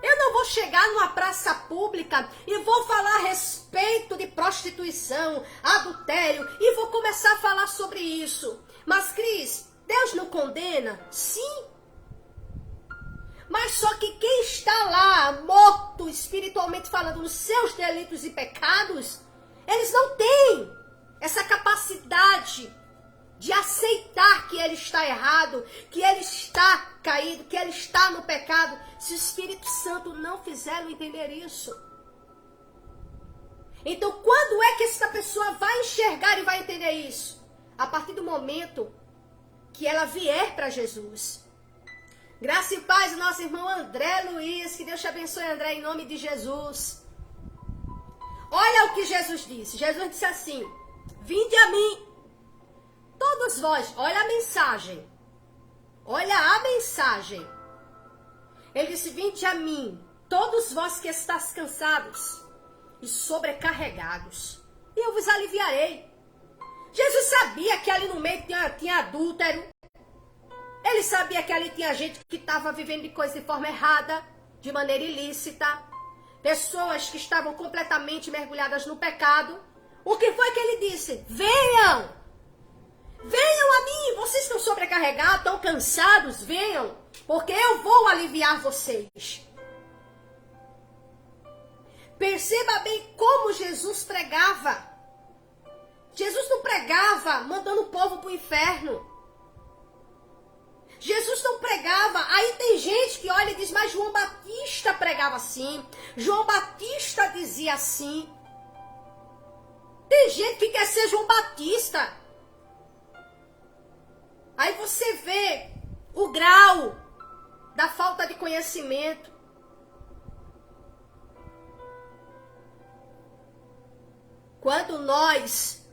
Eu não vou chegar numa praça pública e vou falar a respeito respeito de prostituição, adultério, e vou começar a falar sobre isso. Mas, Cris, Deus não condena? Sim. Mas só que quem está lá, morto espiritualmente falando, nos seus delitos e pecados, eles não têm essa capacidade de aceitar que ele está errado, que ele está caído, que ele está no pecado, se o Espírito Santo não fizer entender isso. Então, quando é que essa pessoa vai enxergar e vai entender isso? A partir do momento que ela vier para Jesus. Graça e paz do nosso irmão André Luiz, que Deus te abençoe, André, em nome de Jesus. Olha o que Jesus disse. Jesus disse assim: vinde a mim, todos vós. Olha a mensagem. Olha a mensagem. Ele disse: vinde a mim, todos vós que estáis cansados e sobrecarregados, e eu vos aliviarei. Jesus sabia que ali no meio tinha adúltero. Ele sabia que ali tinha gente que estava vivendo de coisa de forma errada, de maneira ilícita. Pessoas que estavam completamente mergulhadas no pecado. O que foi que ele disse? Venham! Venham a mim! Vocês estão sobrecarregados, estão cansados? Venham! Porque eu vou aliviar vocês. Perceba bem como Jesus pregava. Jesus não pregava mandando o povo para o inferno. Jesus não pregava. Aí tem gente que olha e diz: mas João Batista pregava assim. João Batista dizia assim. Tem gente que quer ser João Batista. Aí você vê o grau da falta de conhecimento. Quando nós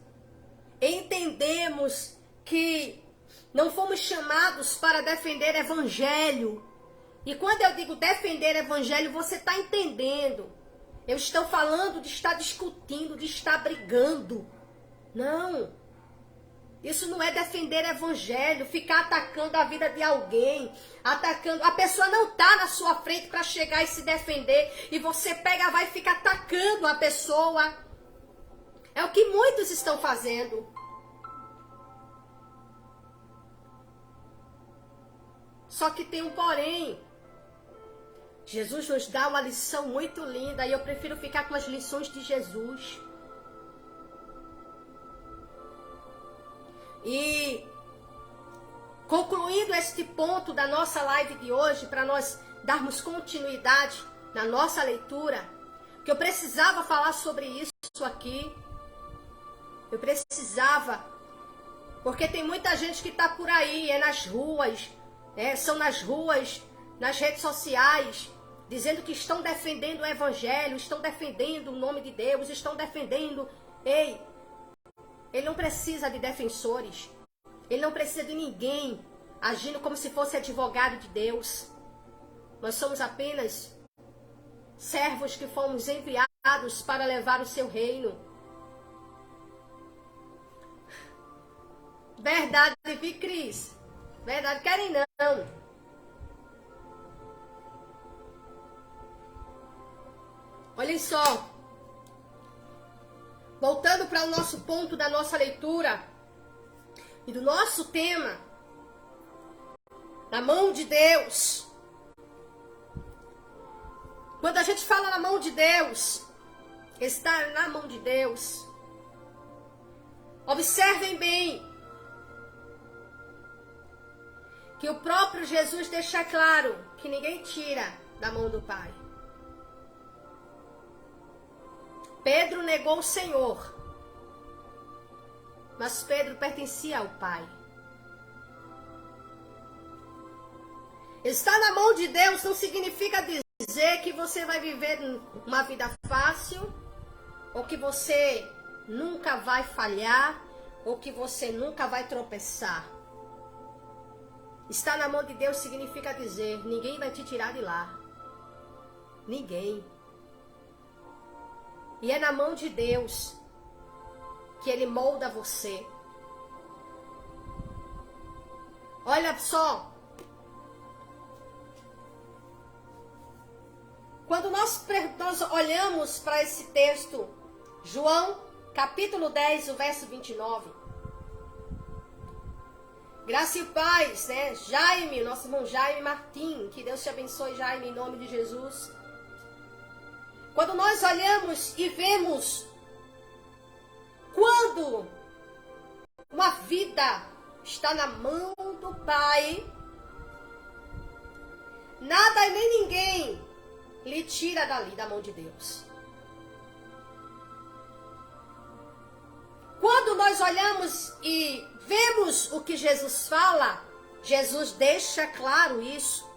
entendemos que não fomos chamados para defender evangelho. E quando eu digo defender evangelho, você está entendendo. Eu estou falando de estar discutindo, de estar brigando. Não. Isso não é defender evangelho, ficar atacando a vida de alguém, atacando. A pessoa não está na sua frente para chegar e se defender. E você pega, vai ficar atacando a pessoa. É o que muitos estão fazendo. Só que tem um porém. Jesus nos dá uma lição muito linda e eu prefiro ficar com as lições de Jesus. E concluindo este ponto da nossa live de hoje, para nós darmos continuidade na nossa leitura, que eu precisava falar sobre isso aqui. Eu precisava, porque tem muita gente que está por aí, nas ruas, são nas ruas, nas redes sociais, dizendo que estão defendendo o evangelho, estão defendendo o nome de Deus, estão defendendo. Ei, ele não precisa de defensores, ele não precisa de ninguém agindo como se fosse advogado de Deus. Nós somos apenas servos que fomos enviados para levar o seu reino. Verdade, vi, Cris? Verdade, querem não. Olhem só. Voltando para o nosso ponto da nossa leitura e do nosso tema, na mão de Deus. Quando a gente fala na mão de Deus, estar na mão de Deus, observem bem que o próprio Jesus deixa claro que ninguém tira da mão do Pai. Pedro negou o Senhor, mas Pedro pertencia ao Pai. Estar na mão de Deus não significa dizer que você vai viver uma vida fácil, ou que você nunca vai falhar, ou que você nunca vai tropeçar. Estar na mão de Deus significa dizer: ninguém vai te tirar de lá. Ninguém. E é na mão de Deus que Ele molda você. Olha só. Quando nós olhamos para esse texto João, capítulo 10, o verso 29. Graça e paz, né? Jaime, nosso irmão Jaime Martim, que Deus te abençoe, Jaime, em nome de Jesus. Quando nós olhamos e vemos quando uma vida está na mão do Pai, nada e nem ninguém lhe tira dali, da mão de Deus. Quando nós olhamos e vemos o que Jesus fala, Jesus deixa claro isso.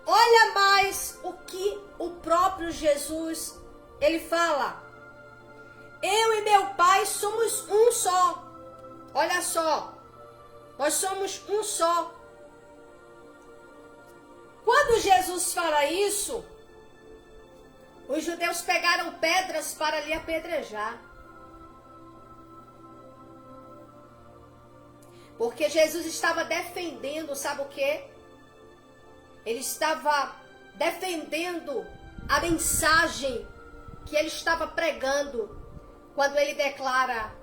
Olha mais o que o próprio Jesus, ele fala. Eu e meu Pai somos um só. Olha só, nós somos um só. Quando Jesus fala isso, os judeus pegaram pedras para lhe apedrejar. Porque Jesus estava defendendo, sabe o quê? Ele estava defendendo a mensagem que ele estava pregando quando ele declara: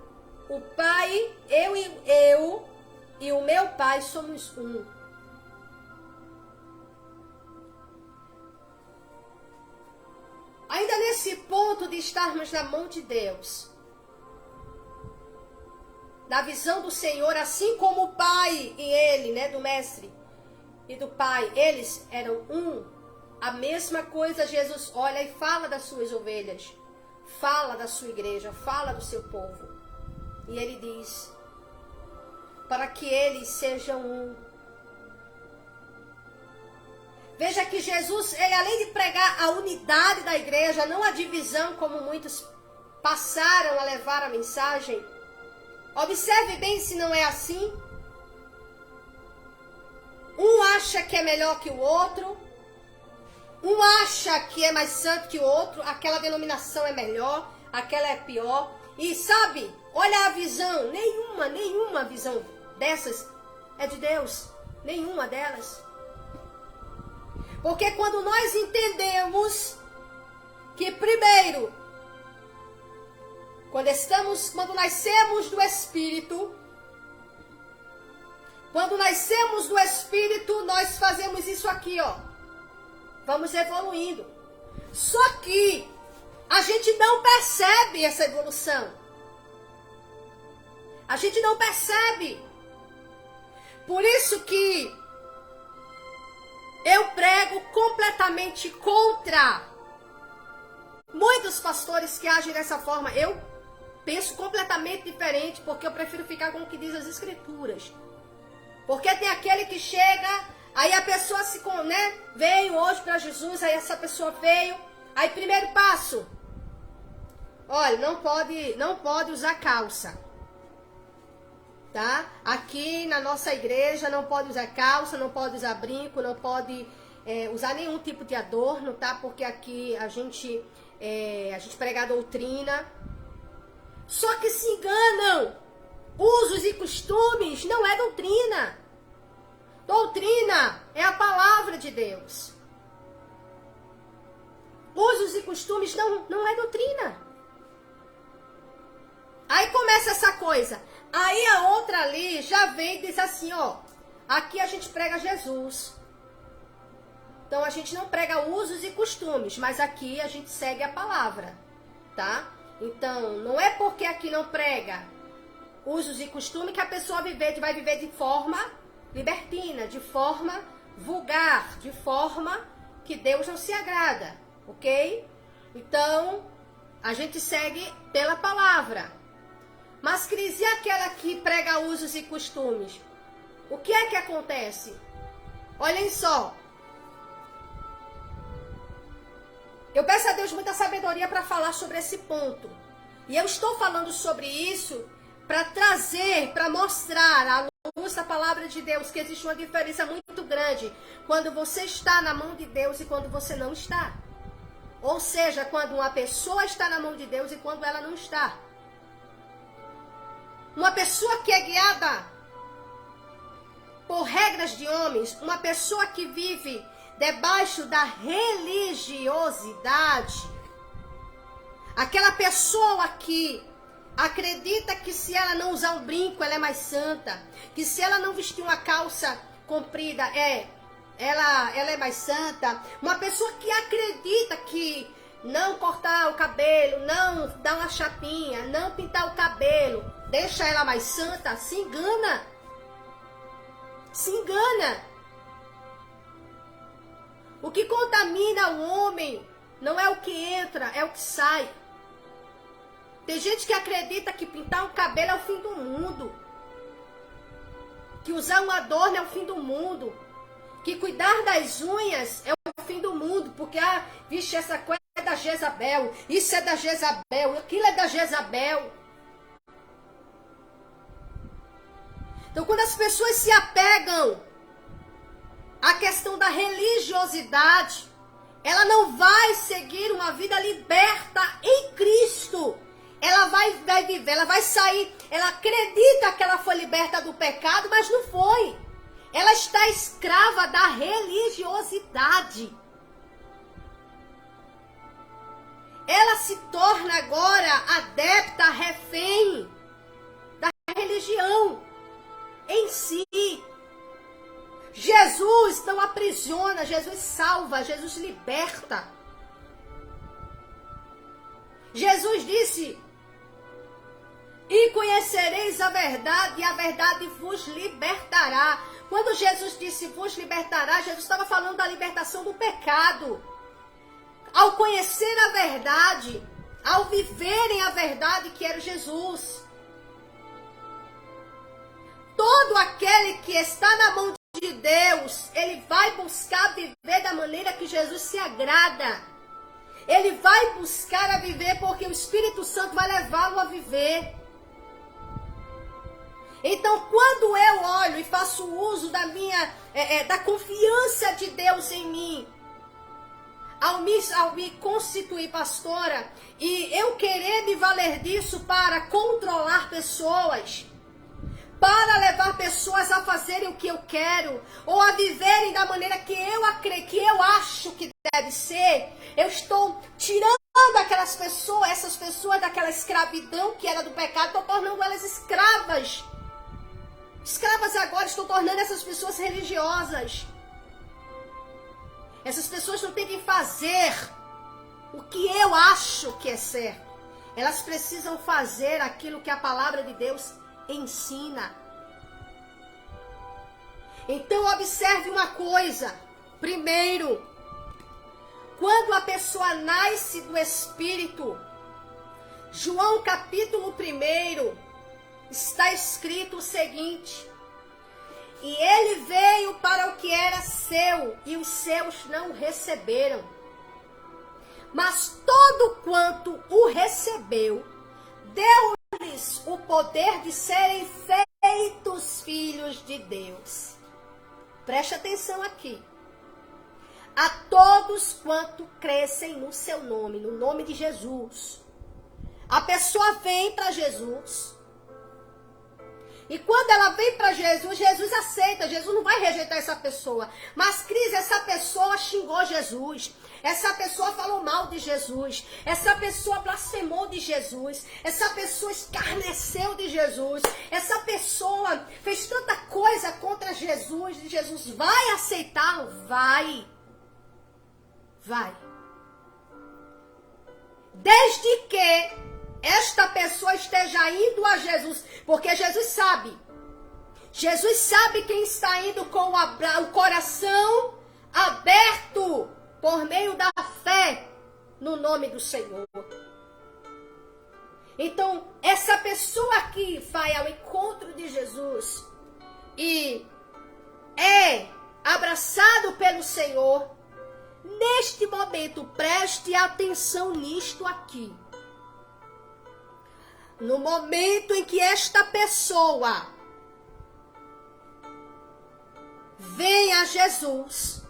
o Pai, eu e o meu Pai somos um. Ainda nesse ponto de estarmos na mão de Deus, na visão do Senhor, assim como o Pai e ele, né, do Mestre e do Pai, eles eram um. A mesma coisa Jesus olha e fala das suas ovelhas, fala da sua igreja, fala do seu povo. E ele diz, para que eles sejam um. Veja que Jesus, ele além de pregar a unidade da igreja, não a divisão como muitos passaram a levar a mensagem. Observe bem se não é assim. Um acha que é melhor que o outro. Um acha que é mais santo que o outro. Aquela denominação é melhor, aquela é pior. E sabe, olha a visão. Nenhuma visão dessas é de Deus. Nenhuma delas. Porque quando nós entendemos que primeiro, quando nascemos do Espírito, nós fazemos isso aqui, ó. Vamos evoluindo. Só que a gente não percebe essa evolução. A gente não percebe. Por isso que eu prego completamente contra muitos pastores que agem dessa forma. Eu penso completamente diferente, porque eu prefiro ficar com o que diz as Escrituras. Porque tem aquele que chega, aí a pessoa veio hoje para Jesus, aí essa pessoa veio, aí primeiro passo, olha, não pode usar calça, tá? Aqui na nossa igreja não pode usar calça, não pode usar brinco, não pode usar nenhum tipo de adorno, tá? Porque aqui a gente prega a doutrina. Só que se enganam. Usos e costumes não é doutrina. Doutrina é a palavra de Deus. Usos e costumes não é doutrina. Aí começa essa coisa. Aí a outra ali já vem e diz assim, ó. Aqui a gente prega Jesus. Então a gente não prega usos e costumes, mas aqui a gente segue a palavra, tá? Então não é porque aqui não prega usos e costumes que a pessoa vai viver de forma libertina, de forma vulgar, de forma que Deus não se agrada, ok? Então, a gente segue pela palavra. Mas, Cris, e aquela que prega usos e costumes? O que é que acontece? Olhem só. Eu peço a Deus muita sabedoria para falar sobre esse ponto. E eu estou falando sobre isso para trazer, para mostrar à luz da palavra de Deus que existe uma diferença muito grande quando você está na mão de Deus e quando você não está. Ou seja, quando uma pessoa está na mão de Deus e quando ela não está. Uma pessoa que é guiada por regras de homens, uma pessoa que vive debaixo da religiosidade, Aquela pessoa que acredita que se ela não usar um brinco, ela é mais santa. Que se ela não vestir uma calça comprida, ela é mais santa. Uma pessoa que acredita que não cortar o cabelo, não dar uma chapinha, não pintar o cabelo, deixa ela mais santa, se engana. Se engana. O que contamina o homem não é o que entra, é o que sai. Tem gente que acredita que pintar o cabelo é o fim do mundo. Que usar um adorno é o fim do mundo. Que cuidar das unhas é o fim do mundo. Porque, vixe, essa coisa é da Jezabel. Isso é da Jezabel. Aquilo é da Jezabel. Então, quando as pessoas se apegam à questão da religiosidade, ela não vai seguir uma vida liberta em Cristo. Ela vai viver, ela vai sair, ela acredita que ela foi liberta do pecado, mas não foi. Ela está escrava da religiosidade. Ela se torna agora adepta, refém da religião em si. Jesus não aprisiona, Jesus salva, Jesus liberta. Jesus disse: e conhecereis a verdade, e a verdade vos libertará. Quando Jesus disse vos libertará, Jesus estava falando da libertação do pecado. Ao conhecer a verdade, ao viverem a verdade que era Jesus. Todo aquele que está na mão de Deus, ele vai buscar viver da maneira que Jesus se agrada. Ele vai buscar a viver porque o Espírito Santo vai levá-lo a viver. Então, quando eu olho e faço uso da da confiança de Deus em mim, ao me constituir pastora, e eu querer me valer disso para controlar pessoas, para levar pessoas a fazerem o que eu quero, ou a viverem da maneira que eu acho que deve ser, eu estou tirando essas pessoas daquela escravidão que era do pecado, estou tornando elas escravas. Escravas agora, estou tornando essas pessoas religiosas. Essas pessoas não têm que fazer o que eu acho que é certo. Elas precisam fazer aquilo que a palavra de Deus ensina. Então observe uma coisa. Primeiro, quando a pessoa nasce do Espírito, João capítulo 1, está escrito o seguinte: e ele veio para o que era seu, e os seus não o receberam. Mas todo quanto o recebeu, deu-lhes o poder de serem feitos filhos de Deus. Preste atenção aqui. A todos quanto crescem no seu nome, no nome de Jesus. A pessoa vem para Jesus. E quando ela vem para Jesus, Jesus aceita. Jesus não vai rejeitar essa pessoa. Mas, Cris, essa pessoa xingou Jesus. Essa pessoa falou mal de Jesus. Essa pessoa blasfemou de Jesus. Essa pessoa escarneceu de Jesus. Essa pessoa fez tanta coisa contra Jesus. E Jesus vai aceitá-lo? Vai. Vai. Desde que esta pessoa esteja indo a Jesus, porque Jesus sabe quem está indo com o coração aberto por meio da fé no nome do Senhor. Então, essa pessoa que vai ao encontro de Jesus e é abraçado pelo Senhor, neste momento, preste atenção nisto aqui. No momento em que esta pessoa vem a Jesus,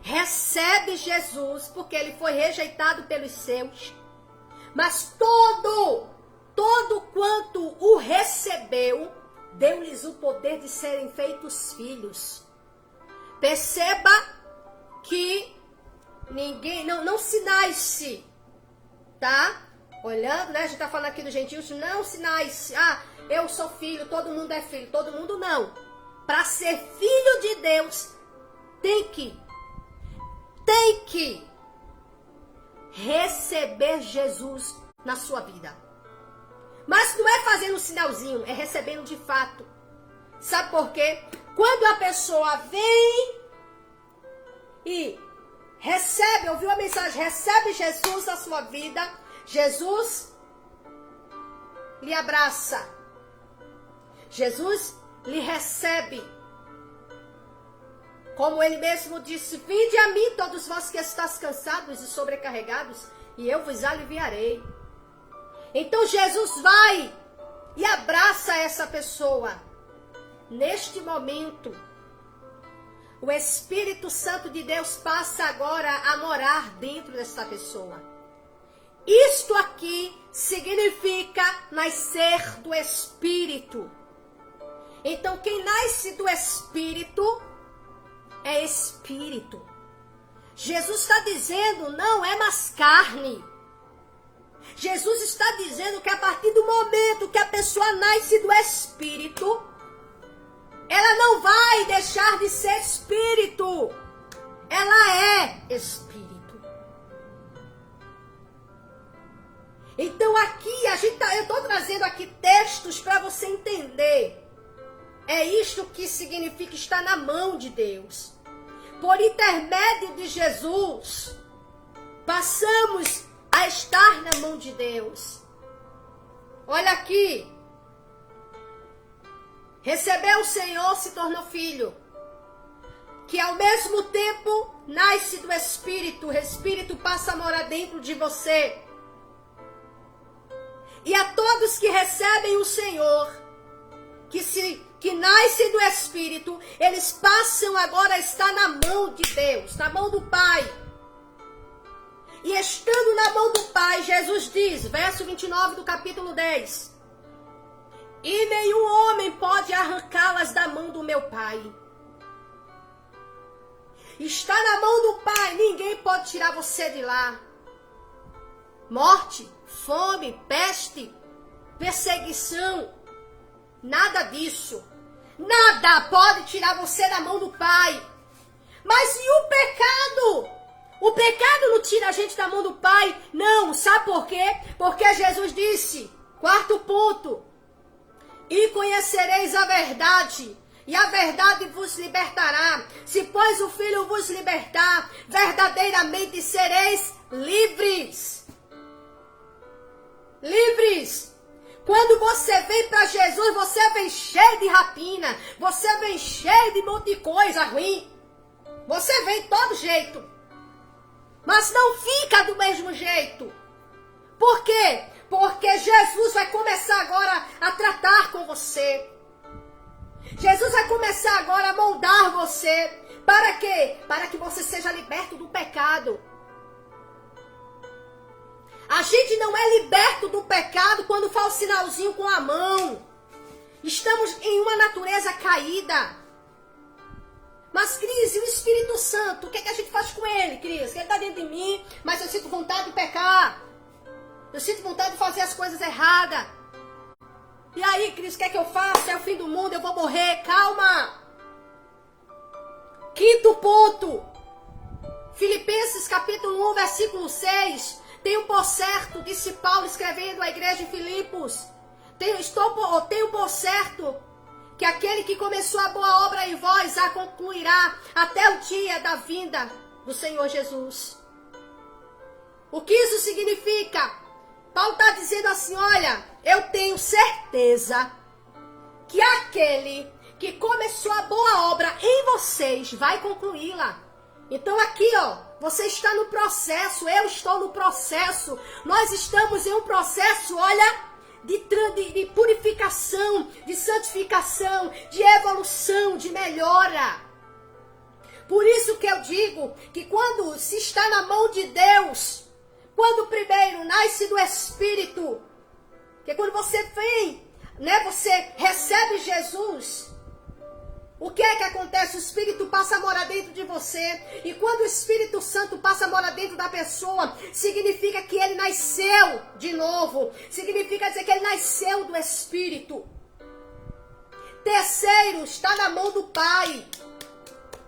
recebe Jesus, porque ele foi rejeitado pelos seus, mas todo quanto o recebeu, deu-lhes o poder de serem feitos filhos. Perceba que ninguém, não se nasce, tá? Olhando, né? A gente tá falando aqui dos gentios, não sinais. Ah, eu sou filho, todo mundo é filho. Todo mundo não. Para ser filho de Deus, tem que receber Jesus na sua vida. Mas não é fazendo um sinalzinho, é recebendo de fato. Sabe por quê? Quando a pessoa vem e recebe, ouviu a mensagem, recebe Jesus na sua vida, Jesus lhe abraça. Jesus lhe recebe. Como ele mesmo disse, vinde a mim todos vós que estáis cansados e sobrecarregados, e eu vos aliviarei. Então Jesus vai e abraça essa pessoa. Neste momento, o Espírito Santo de Deus passa agora a morar dentro desta pessoa. Isto aqui significa nascer do Espírito. Então, quem nasce do Espírito é Espírito. Jesus está dizendo, não é mais carne. Jesus está dizendo que a partir do momento que a pessoa nasce do Espírito, ela não vai deixar de ser Espírito. Ela é Espírito. Então aqui, eu estou trazendo aqui textos para você entender. É isto que significa estar na mão de Deus. Por intermédio de Jesus, passamos a estar na mão de Deus. Olha aqui. Recebeu o Senhor, se tornou filho. Que ao mesmo tempo nasce do Espírito. O Espírito passa a morar dentro de você. E a todos que recebem o Senhor, que nascem do Espírito, eles passam agora a estar na mão de Deus, na mão do Pai. E estando na mão do Pai, Jesus diz, verso 29 do capítulo 10, e nenhum homem pode arrancá-las da mão do meu Pai. Está na mão do Pai, ninguém pode tirar você de lá. Morte, fome, peste, perseguição, nada disso. Nada pode tirar você da mão do Pai. Mas e o pecado? O pecado não tira a gente da mão do Pai? Não, sabe por quê? Porque Jesus disse, quarto ponto, e conhecereis a verdade, e a verdade vos libertará. Se, pois, o Filho vos libertar, verdadeiramente sereis livres. Livres. Quando você vem para Jesus, você vem cheio de rapina, você vem cheio de um monte de coisa ruim. Você vem de todo jeito. Mas não fica do mesmo jeito. Por quê? Porque Jesus vai começar agora a tratar com você. Jesus vai começar agora a moldar você. Para quê? Para que você seja liberto do pecado. A gente não é liberto do pecado quando faz o sinalzinho com a mão. Estamos em uma natureza caída. Mas, Cris, e o Espírito Santo? O que é que a gente faz com ele, Cris? Ele está dentro de mim, mas eu sinto vontade de pecar. Eu sinto vontade de fazer as coisas erradas. E aí, Cris, o que é que eu faço? É o fim do mundo, eu vou morrer. Calma. Quinto ponto. Filipenses capítulo 1, versículo 6. Tenho por certo, disse Paulo escrevendo à igreja de Filipos, tenho por certo que aquele que começou a boa obra em vós a concluirá até o dia da vinda do Senhor Jesus. O que isso significa? Paulo está dizendo assim, olha, eu tenho certeza que aquele que começou a boa obra em vocês vai concluí-la. Então aqui, ó, você está no processo, eu estou no processo, nós estamos em um processo, olha, de purificação, de santificação, de evolução, de melhora. Por isso que eu digo que quando se está na mão de Deus, quando primeiro nasce do Espírito, que quando você vem, né, você recebe Jesus, o que é que acontece? O Espírito passa a morar dentro de você. E quando o Espírito Santo passa graça mora dentro da pessoa, significa que ele nasceu de novo. Significa dizer que ele nasceu do Espírito. Terceiro, está na mão do Pai.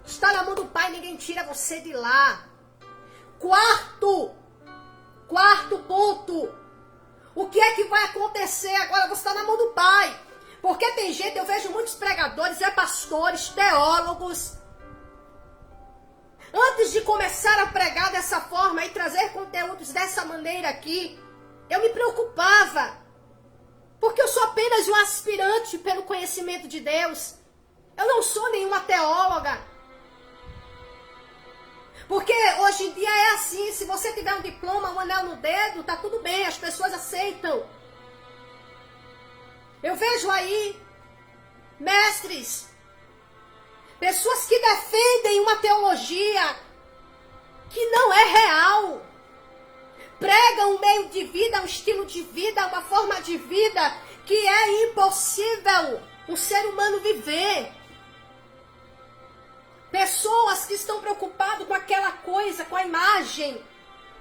Está na mão do Pai, ninguém tira você de lá. Quarto ponto. O que é que vai acontecer agora? Você está na mão do Pai. Porque tem gente, eu vejo muitos pregadores, pastores, teólogos. Antes de começar a pregar dessa forma e trazer conteúdos dessa maneira aqui, eu me preocupava. Porque eu sou apenas um aspirante pelo conhecimento de Deus. Eu não sou nenhuma teóloga. Porque hoje em dia é assim, se você tiver um diploma, um anel no dedo, tá tudo bem, as pessoas aceitam. Eu vejo aí mestres, pessoas que defendem uma teologia que não é real. Pregam um meio de vida, um estilo de vida, uma forma de vida que é impossível um ser humano viver. Pessoas que estão preocupadas com aquela coisa, com a imagem.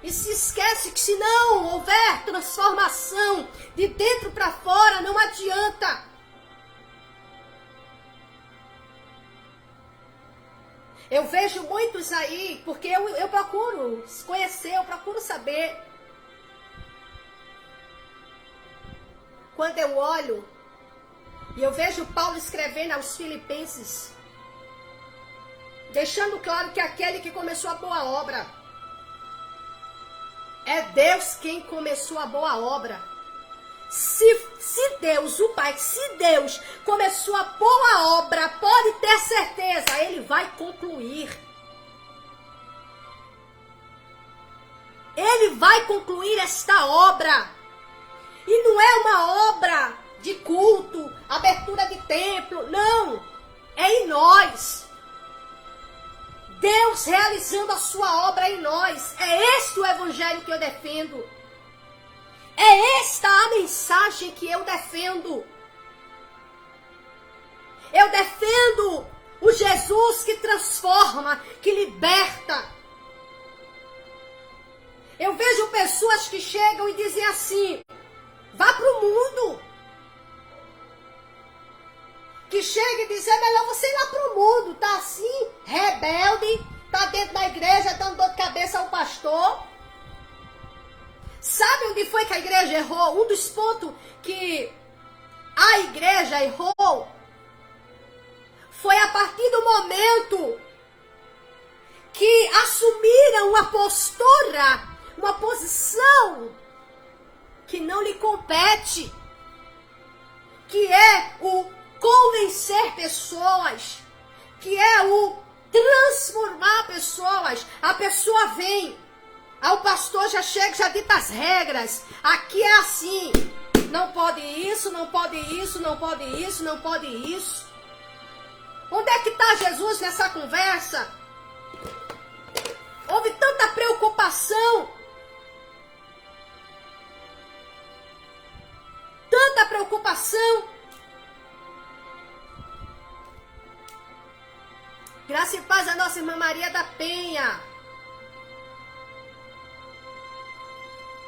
E se esquece que se não houver transformação de dentro para fora, não adianta. Eu vejo muitos aí, porque eu procuro conhecer, eu procuro saber. Quando eu olho e eu vejo Paulo escrevendo aos Filipenses, deixando claro que aquele que começou a boa obra, é Deus quem começou a boa obra. Se Deus, o Pai, se Deus começou a boa obra, pode ter certeza, Ele vai concluir. Ele vai concluir esta obra. E não é uma obra de culto, abertura de templo, não. É em nós. Deus realizando a sua obra em nós. É este o evangelho que eu defendo. É esta a mensagem que eu defendo. Eu defendo o Jesus que transforma, que liberta. Eu vejo pessoas que chegam e dizem assim, vá para o mundo. Que chega e diz, é melhor você ir lá para o mundo. Tá assim, rebelde, tá dentro da igreja, dando dor de cabeça ao pastor. Sabe onde foi que a igreja errou? Um dos pontos que a igreja errou foi a partir do momento que assumiram uma postura, uma posição que não lhe compete, que é o convencer pessoas, que é o transformar pessoas. A pessoa vem, o pastor já chega, já dita as regras. Aqui é assim, não pode isso, não pode isso, não pode isso, não pode isso. Onde é que está Jesus nessa conversa? Houve tanta preocupação, tanta preocupação. Graça e paz a nossa irmã Maria da Penha.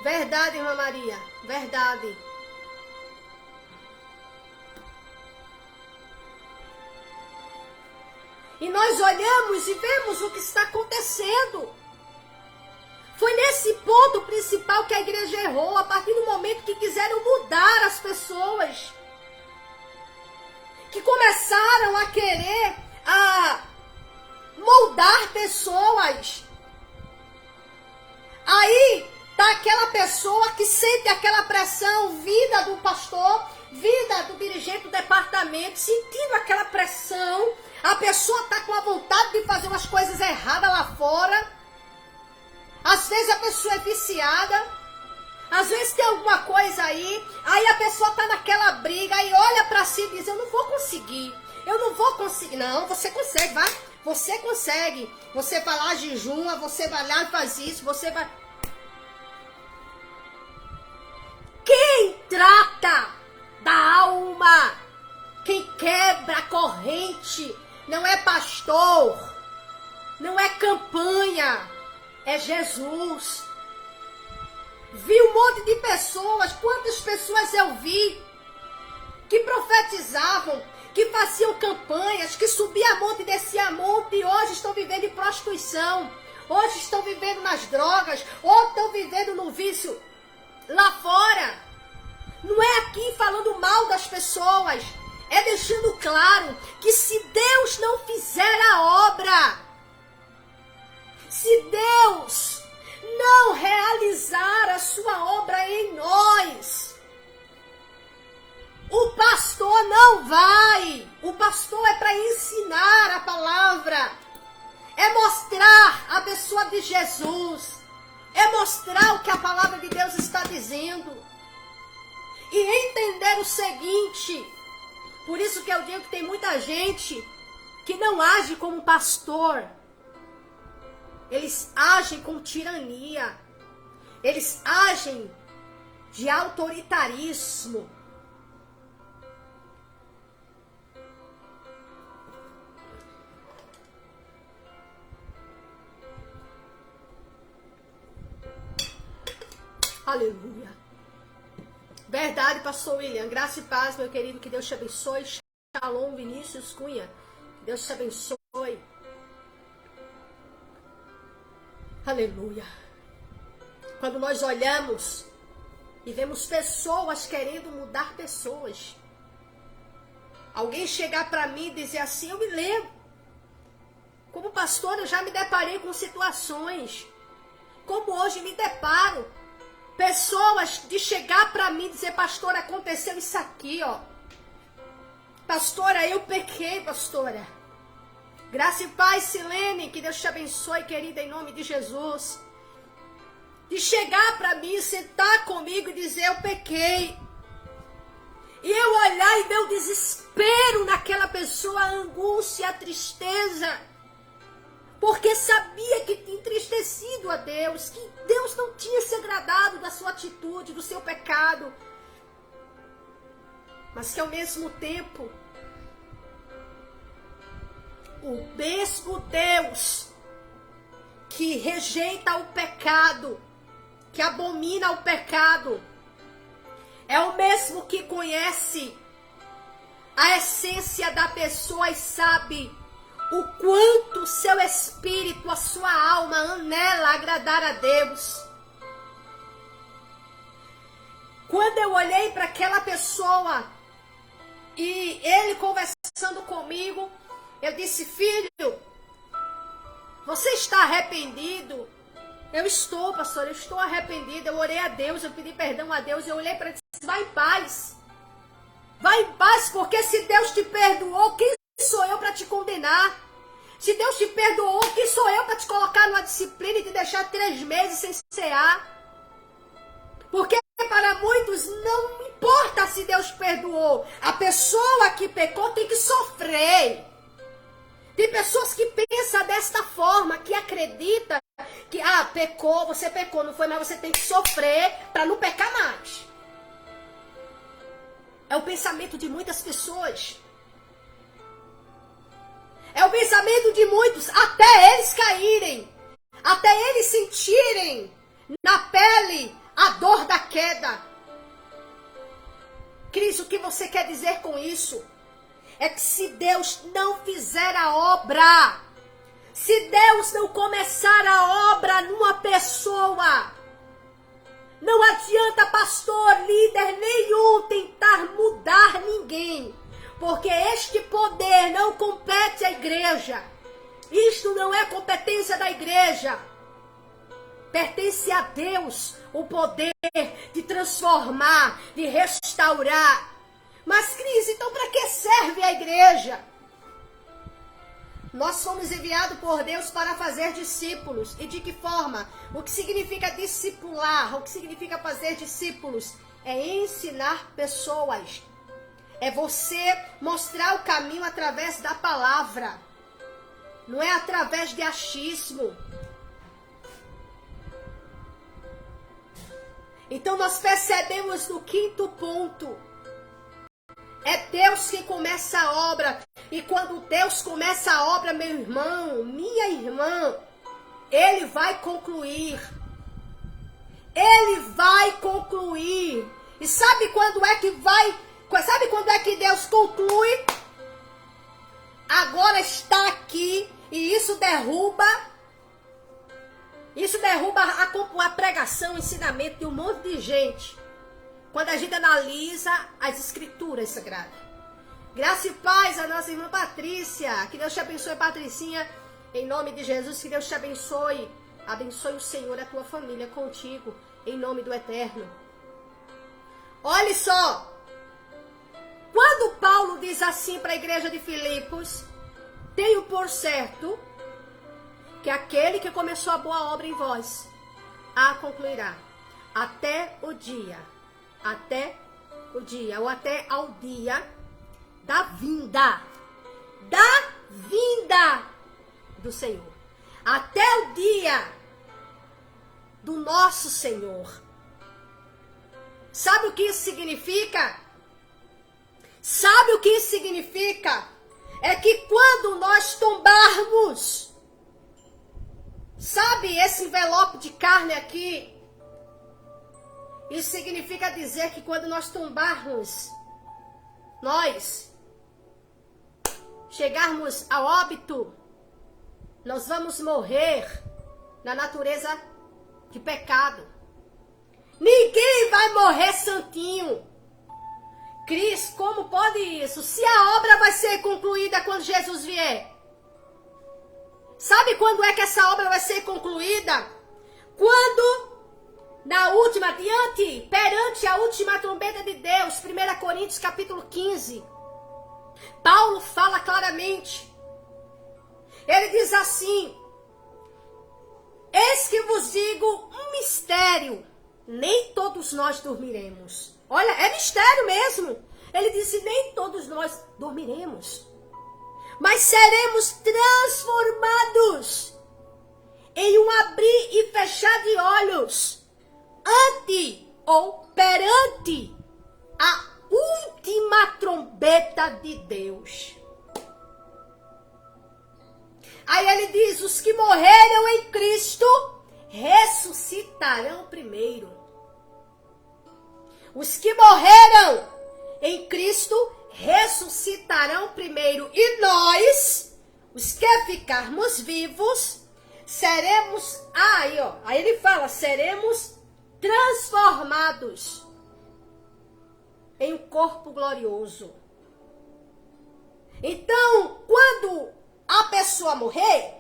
Verdade, irmã Maria, verdade. E nós olhamos e vemos o que está acontecendo. Foi nesse ponto principal que a igreja errou, a partir do momento que quiseram mudar as pessoas. Que começaram a querer moldar pessoas. Aí tá aquela pessoa que sente aquela pressão vinda do pastor, vinda do dirigente do departamento, sentindo aquela pressão. A pessoa tá com a vontade de fazer umas coisas erradas lá fora. Às vezes a pessoa é viciada, às vezes tem alguma coisa aí a pessoa tá naquela briga e olha pra si e diz, eu não vou conseguir. Não, você consegue, vai. Você consegue. Você vai lá, jejuma, você vai lá e faz isso, você vai... Quem trata da alma, quem quebra a corrente, não é pastor, não é campanha, é Jesus. Vi um monte de pessoas, quantas pessoas eu vi, que profetizavam, que faziam campanhas, que subia a monte e descia a monte, e hoje estão vivendo em prostituição, hoje estão vivendo nas drogas, ou estão vivendo no vício lá fora. Não é aqui falando mal das pessoas, é deixando claro que se Deus não fizer a obra, se Deus não realizar a sua obra em nós, o pastor não vai. O pastor é para ensinar a palavra, é mostrar a pessoa de Jesus, é mostrar o que a palavra de Deus está dizendo. E entender o seguinte, por isso que eu digo que tem muita gente que não age como pastor. Eles agem com tirania. Eles agem de autoritarismo. Aleluia. Verdade, pastor William. Graça e paz, meu querido. Que Deus te abençoe. Shalom, Vinícius Cunha. Que Deus te abençoe. Aleluia. Quando nós olhamos e vemos pessoas querendo mudar pessoas. Alguém chegar para mim e dizer assim, eu me lembro. Como pastor, eu já me deparei com situações. Como hoje me deparo. Pessoas de chegar para mim e dizer, pastora, aconteceu isso aqui, ó. Pastora, eu pequei, pastora. Graça e paz, Silene, que Deus te abençoe, querida, em nome de Jesus. De chegar para mim, sentar comigo e dizer, eu pequei. E eu olhar e ver o desespero naquela pessoa, a angústia, a tristeza. Porque sabia que tinha entristecido a Deus, que Deus não tinha se agradado da sua atitude, do seu pecado. Mas que ao mesmo tempo, o mesmo Deus que rejeita o pecado, que abomina o pecado, é o mesmo que conhece a essência da pessoa e sabe o quanto seu espírito, a sua alma anela agradar a Deus. Quando eu olhei para aquela pessoa e ele conversando comigo, eu disse, filho, você está arrependido? Eu estou, pastor, eu estou arrependido. Eu orei a Deus, eu pedi perdão a Deus, eu olhei para ele e disse, vai em paz. Vai em paz, porque se Deus te perdoou, quem sou eu para te condenar? Se Deus te perdoou, quem sou eu para te colocar numa disciplina e te deixar 3 meses sem cear? Porque para muitos não importa se Deus perdoou. A pessoa que pecou tem que sofrer. Tem pessoas que pensam desta forma, que acreditam que, pecou, você pecou, não foi, mas você tem que sofrer para não pecar mais. É o pensamento de muitas pessoas. É o pensamento de muitos, até eles caírem, até eles sentirem na pele a dor da queda. Cris, o que você quer dizer com isso? É que se Deus não fizer a obra, se Deus não começar a obra numa pessoa, não adianta pastor, líder nenhum tentar mudar ninguém. Porque este poder não compete à igreja. Isto não é competência da igreja. Pertence a Deus o poder de transformar, de restaurar. Mas, Cris, então para que serve a igreja? Nós fomos enviados por Deus para fazer discípulos. E de que forma? O que significa discipular? O que significa fazer discípulos? É ensinar pessoas. É você mostrar o caminho através da palavra. Não é através de achismo. Então nós percebemos no 5º ponto. É Deus que começa a obra. E quando Deus começa a obra, meu irmão, minha irmã, Ele vai concluir. Ele vai concluir. E sabe quando é que sabe quando é que Deus conclui? Agora está aqui e isso derruba a pregação, o ensinamento de um monte de gente. Quando a gente analisa as escrituras sagradas. Graça e paz a nossa irmã Patrícia. Que Deus te abençoe, Patricinha. Em nome de Jesus, que Deus te abençoe. Abençoe o Senhor, a tua família contigo. Em nome do Eterno. Olha só. Quando Paulo diz assim para a igreja de Filipos: tenho por certo que aquele que começou a boa obra em vós a concluirá até o dia, ou até ao dia da vinda do Senhor, até o dia do nosso Senhor. Sabe o que isso significa? Sabe o que isso significa? É que quando nós tombarmos, sabe esse envelope de carne aqui? Isso significa dizer que quando nós tombarmos, nós chegarmos ao óbito, nós vamos morrer na natureza de pecado. Ninguém vai morrer santinho. Cris, como pode isso? Se a obra vai ser concluída quando Jesus vier. Sabe quando é que essa obra vai ser concluída? Quando, perante a última trombeta de Deus, 1 Coríntios capítulo 15, Paulo fala claramente. Ele diz assim: eis que vos digo um mistério, nem todos nós dormiremos. Olha, é mistério mesmo. Ele disse: nem todos nós dormiremos, mas seremos transformados em um abrir e fechar de olhos, ante ou perante a última trombeta de Deus. Aí ele diz: os que morreram em Cristo ressuscitarão primeiro. Os que morreram em Cristo ressuscitarão primeiro. E nós, os que ficarmos vivos, seremos... Aí ele fala: seremos transformados em um corpo glorioso. Então, quando a pessoa morrer,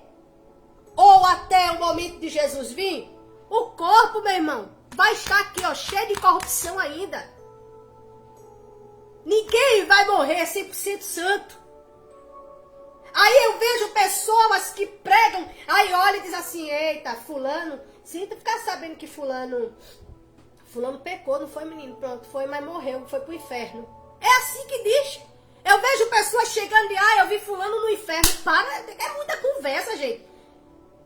ou até o momento de Jesus vir, o corpo, meu irmão, vai estar aqui, cheio de corrupção ainda. Ninguém vai morrer 100% santo. Aí eu vejo pessoas que pregam, aí olha e diz assim: eita, fulano, se tu ficar sabendo que fulano pecou, não foi, menino, pronto, foi, mas morreu, foi pro inferno. É assim que diz. Eu vejo pessoas chegando e, eu vi fulano no inferno. Para, é muita conversa, gente.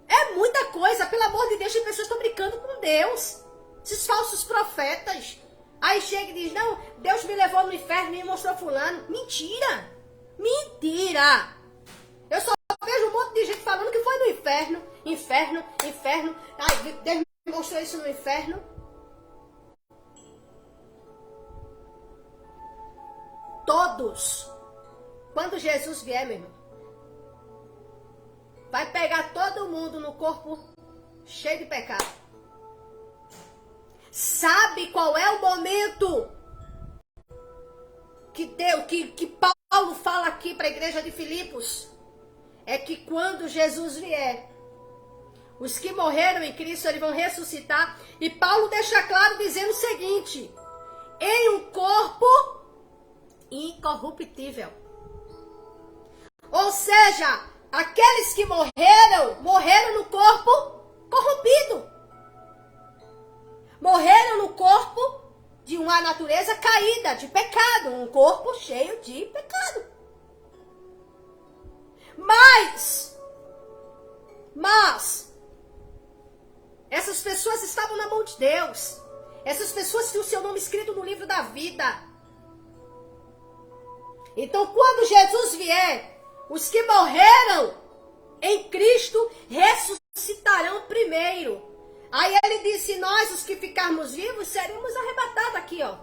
É muita coisa, pelo amor de Deus, as pessoas estão brincando com Deus. Esses falsos profetas. Aí chega e diz: não, Deus me levou no inferno e me mostrou fulano. Mentira! Mentira! Eu só vejo um monte de gente falando que foi no inferno. Inferno. Ai, Deus me mostrou isso no inferno. Todos. Quando Jesus vier, meu irmão, vai pegar todo mundo no corpo cheio de pecado. Sabe qual é o momento que Paulo fala aqui para a igreja de Filipos? É que quando Jesus vier, os que morreram em Cristo, eles vão ressuscitar. E Paulo deixa claro dizendo o seguinte: em um corpo incorruptível. Ou seja, aqueles que morreram no corpo corrompido. Morreram no corpo de uma natureza caída, de pecado. Um corpo cheio de pecado. Mas, essas pessoas estavam na mão de Deus. Essas pessoas tinham o seu nome escrito no livro da vida. Então, quando Jesus vier, os que morreram em Cristo ressuscitarão primeiro. Aí ele disse, nós os que ficarmos vivos seremos arrebatados aqui, ó,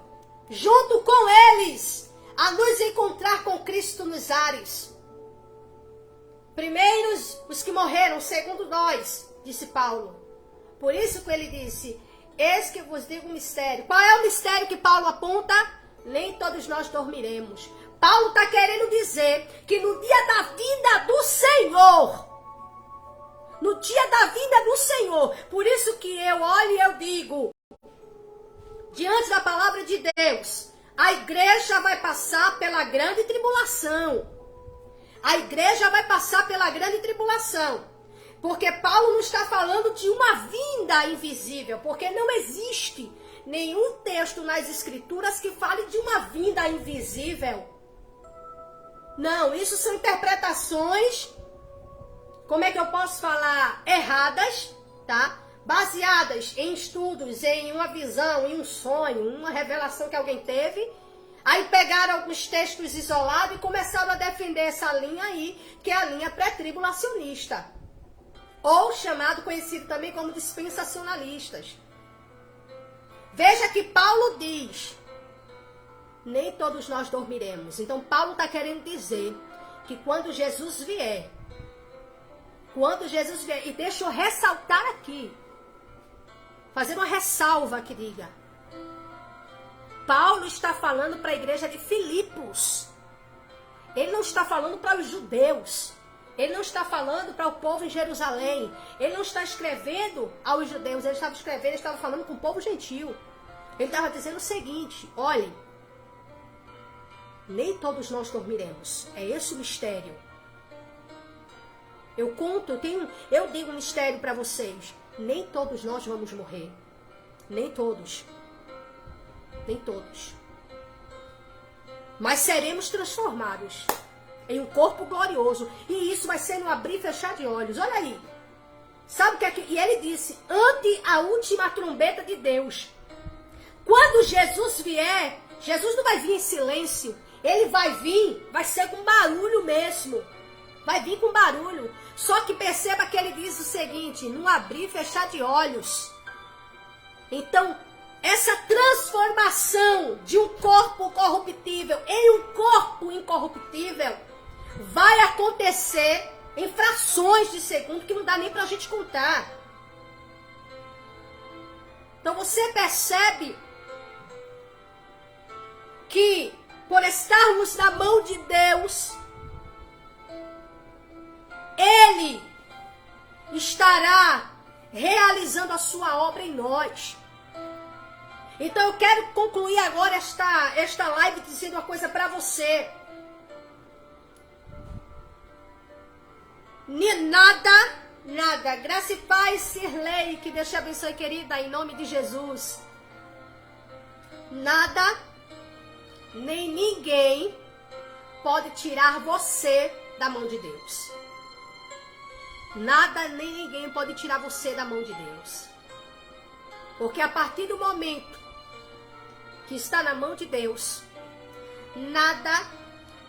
junto com eles, a nos encontrar com Cristo nos ares. Primeiros os que morreram, segundo nós, disse Paulo. Por isso que ele disse, eis que vos digo um mistério. Qual é o mistério que Paulo aponta? Nem todos nós dormiremos. Paulo está querendo dizer que no dia da vinda do Senhor, no dia da vinda do Senhor, por isso que eu olho e eu digo, diante da palavra de Deus, a igreja vai passar pela grande tribulação. A igreja vai passar pela grande tribulação. Porque Paulo não está falando de uma vinda invisível, porque não existe nenhum texto nas escrituras que fale de uma vinda invisível. Não, isso são interpretações, como é que eu posso falar, erradas, tá? Baseadas em estudos, em uma visão, em um sonho, uma revelação que alguém teve. Aí pegaram alguns textos isolados e começaram a defender essa linha aí, que é a linha pré-tribulacionista. Ou chamado, conhecido também como dispensacionalistas. Veja que Paulo diz, nem todos nós dormiremos. Então Paulo está querendo dizer que quando Jesus vier, e deixa eu ressaltar aqui, fazer uma ressalva que diga, Paulo está falando para a igreja de Filipos. Ele não está falando para os judeus. Ele não está falando para o povo em Jerusalém. Ele não está escrevendo aos judeus. Ele estava falando com o povo gentil. Ele estava dizendo o seguinte, olhem, nem todos nós dormiremos. É esse o mistério. Eu digo um mistério para vocês. Nem todos nós vamos morrer. Nem todos. Nem todos. Mas seremos transformados em um corpo glorioso. E isso vai ser no abrir e fechar de olhos. Olha aí. Sabe o que é que... E ele disse, ante a última trombeta de Deus. Quando Jesus vier, Jesus não vai vir em silêncio. Ele vai vir, vai ser com barulho mesmo. Vai vir com barulho. Só que perceba que ele diz o seguinte, no abrir e fechar de olhos. Então, essa transformação de um corpo corruptível em um corpo incorruptível vai acontecer em frações de segundo que não dá nem pra gente contar. Então você percebe que por estarmos na mão de Deus, Ele estará realizando a sua obra em nós. Então eu quero concluir agora esta live dizendo uma coisa para você. Nada, graça e paz, Sirlei, que Deus te abençoe, querida, em nome de Jesus. Nada, nem ninguém pode tirar você da mão de Deus. Nada, nem ninguém pode tirar você da mão de Deus. Porque a partir do momento que está na mão de Deus, nada,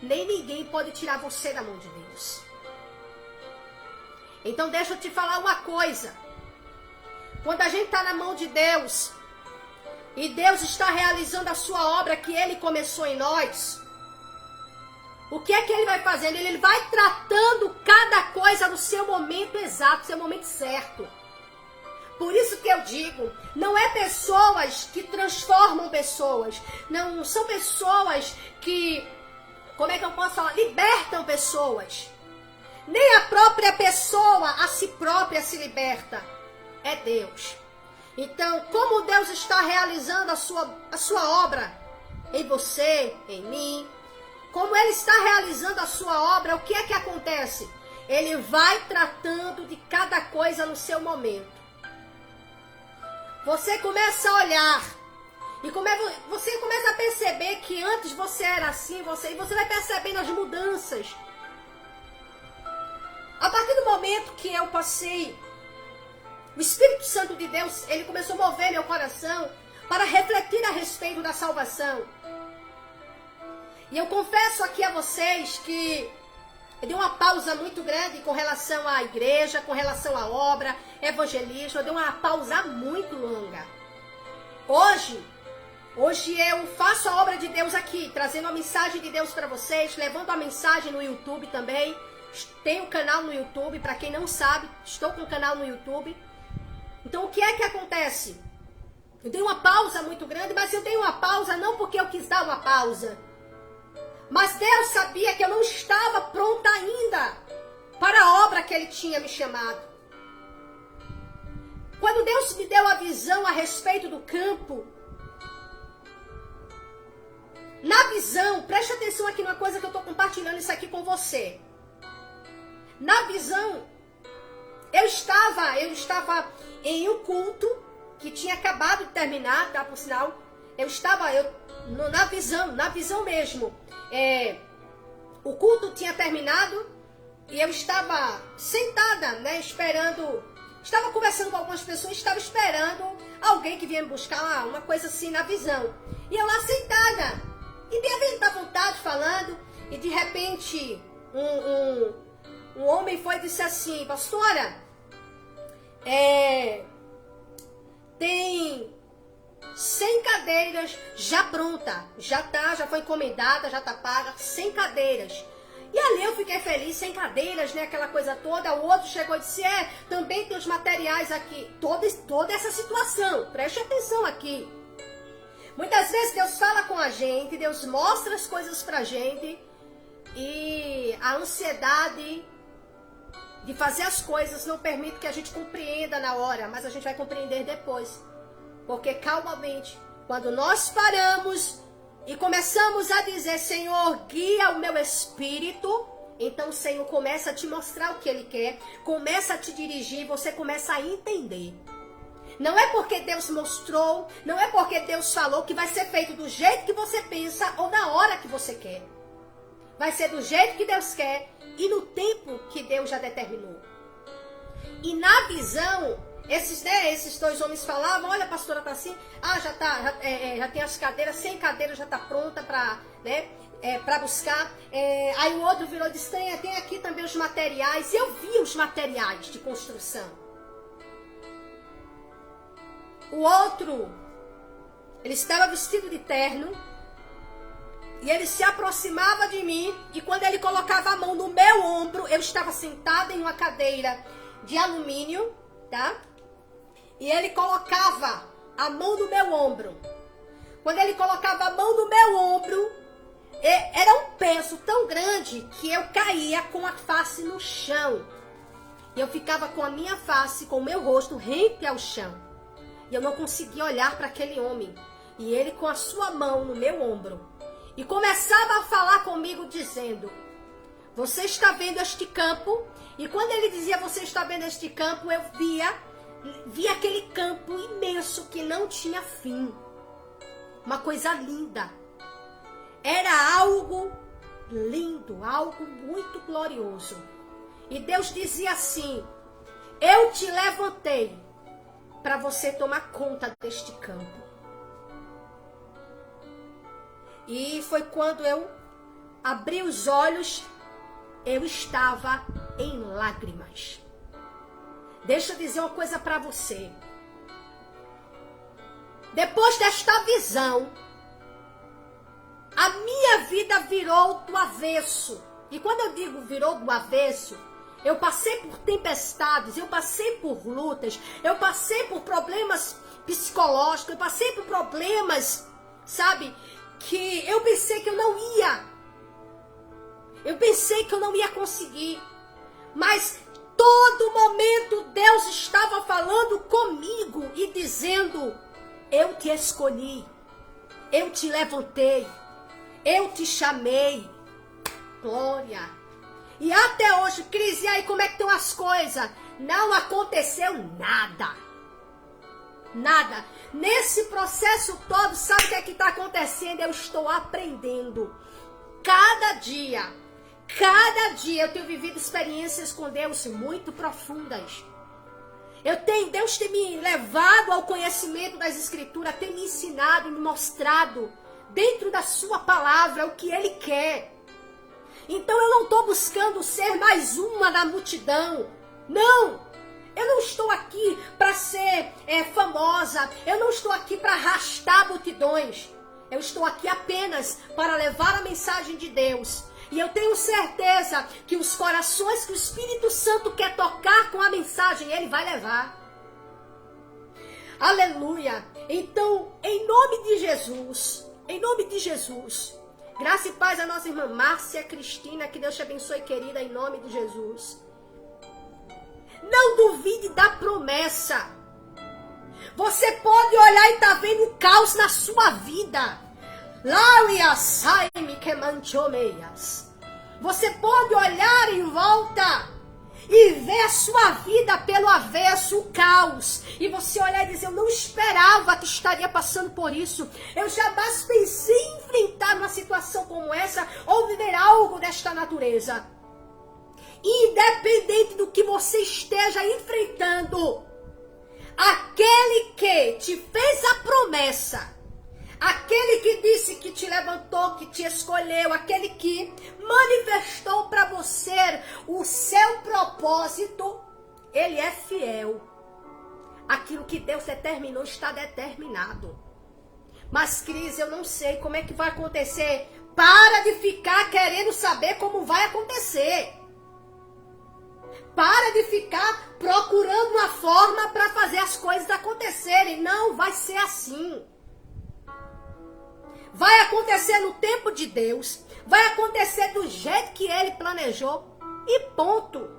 nem ninguém pode tirar você da mão de Deus. Então deixa eu te falar uma coisa. Quando a gente está na mão de Deus, e Deus está realizando a sua obra que Ele começou em nós, o que é que Ele vai fazendo? Ele vai tratando cada coisa no seu momento exato, no seu momento certo. Por isso que eu digo, não é pessoas que transformam pessoas, não são pessoas que, como é que eu posso falar, libertam pessoas. Nem a própria pessoa a si própria se liberta, é Deus. Então, como Deus está realizando a sua obra em você, em mim, como Ele está realizando a sua obra, o que é que acontece? Ele vai tratando de cada coisa no seu momento. Você começa a olhar e você começa a perceber que antes você era assim, e você vai percebendo as mudanças. A partir do momento que eu passei, o Espírito Santo de Deus, ele começou a mover meu coração para refletir a respeito da salvação. E eu confesso aqui a vocês que Eu dei uma pausa muito grande com relação à igreja, com relação à obra, evangelismo. Eu dei uma pausa muito longa. Hoje eu faço a obra de Deus aqui, trazendo a mensagem de Deus para vocês, levando a mensagem no YouTube também. Tenho um canal no YouTube, para quem não sabe, estou com um canal no YouTube. Então o que é que acontece? Eu dei uma pausa muito grande, mas eu dei uma pausa não porque eu quis dar uma pausa. Mas Deus sabia que eu não estava pronta ainda para a obra que Ele tinha me chamado. Quando Deus me deu a visão a respeito do campo, na visão, preste atenção aqui numa coisa que eu estou compartilhando isso aqui com você. Na visão, eu estava em um culto que tinha acabado de terminar, tá? Por sinal, na visão mesmo. O culto tinha terminado e eu estava sentada, né, estava conversando com algumas pessoas, estava esperando alguém que vinha me buscar, uma coisa assim na visão. E eu lá sentada, e dei a vontade falando, e de repente um homem foi e disse assim: pastora, tem 100 cadeiras já pronta, já foi encomendada, já tá paga, 100 cadeiras. E ali eu fiquei feliz, 100 cadeiras, né, aquela coisa toda. O outro chegou e disse: também tem os materiais aqui. Toda essa situação, preste atenção aqui. Muitas vezes Deus fala com a gente, Deus mostra as coisas pra gente, e a ansiedade de fazer as coisas não permite que a gente compreenda na hora, mas a gente vai compreender depois. Porque calmamente, quando nós paramos e começamos a dizer: Senhor, guia o meu espírito, então o Senhor começa a te mostrar o que Ele quer, começa a te dirigir, você começa a entender. Não é porque Deus mostrou, não é porque Deus falou que vai ser feito do jeito que você pensa ou na hora que você quer. Vai ser do jeito que Deus quer e no tempo que Deus já determinou. E na visão, esses dois homens falavam: olha, a pastora tá assim, já tem as cadeiras, 100 cadeiras já tá pronta para, né, para buscar. Aí o outro virou e disse: tem aqui também os materiais. Eu vi os materiais de construção. O outro, ele estava vestido de terno, e ele se aproximava de mim, e quando ele colocava a mão no meu ombro, eu estava sentada em uma cadeira de alumínio, tá? E ele colocava a mão no meu ombro. Quando ele colocava a mão no meu ombro, era um peso tão grande que eu caía com a face no chão. E eu ficava com a minha face, com o meu rosto rente ao chão. E eu não conseguia olhar para aquele homem. E ele com a sua mão no meu ombro. E começava a falar comigo dizendo: você está vendo este campo? E quando ele dizia: você está vendo este campo, eu via aquele campo imenso que não tinha fim. Uma coisa linda. Era algo lindo, algo muito glorioso. E Deus dizia assim: eu te levantei para você tomar conta deste campo. E foi quando eu abri os olhos, eu estava em lágrimas. Deixa eu dizer uma coisa para você. Depois desta visão, a minha vida virou do avesso. E quando eu digo virou do avesso, eu passei por tempestades, eu passei por lutas, eu passei por problemas psicológicos, eu passei por problemas, sabe, que eu pensei que eu não ia. Eu pensei que eu não ia conseguir. Mas todo momento Deus estava falando comigo e dizendo: eu te escolhi, eu te levantei, eu te chamei. Glória. E até hoje, Cris, e aí como é que estão as coisas? Não aconteceu nada. Nada. Nesse processo todo, sabe o que é que está acontecendo? Eu estou aprendendo. Cada dia eu tenho vivido experiências com Deus muito profundas. Deus tem me levado ao conhecimento das Escrituras, tem me ensinado e me mostrado dentro da sua palavra o que Ele quer. Então eu não estou buscando ser mais uma na multidão. Não! Eu não estou aqui para ser famosa. Eu não estou aqui para arrastar multidões. Eu estou aqui apenas para levar a mensagem de Deus. E eu tenho certeza que os corações que o Espírito Santo quer tocar com a mensagem, Ele vai levar. Aleluia! Então, em nome de Jesus, graça e paz à nossa irmã Márcia Cristina, que Deus te abençoe, querida, em nome de Jesus. Não duvide da promessa. Você pode olhar e tá vendo o caos na sua vida. Você pode olhar em volta e ver a sua vida pelo avesso, o caos. E você olhar e dizer, eu não esperava que estaria passando por isso. Eu jamais pensei em enfrentar uma situação como essa ou viver algo desta natureza. Independente do que você esteja enfrentando, aquele que te fez a promessa, aquele que disse que te levantou, que te escolheu, aquele que manifestou para você o seu propósito, ele é fiel. Aquilo que Deus determinou está determinado. Mas, Cris, eu não sei como é que vai acontecer. Para de ficar querendo saber como vai acontecer. Para de ficar procurando uma forma para fazer as coisas acontecerem. Não vai ser assim. Vai acontecer no tempo de Deus. Vai acontecer do jeito que Ele planejou. E ponto.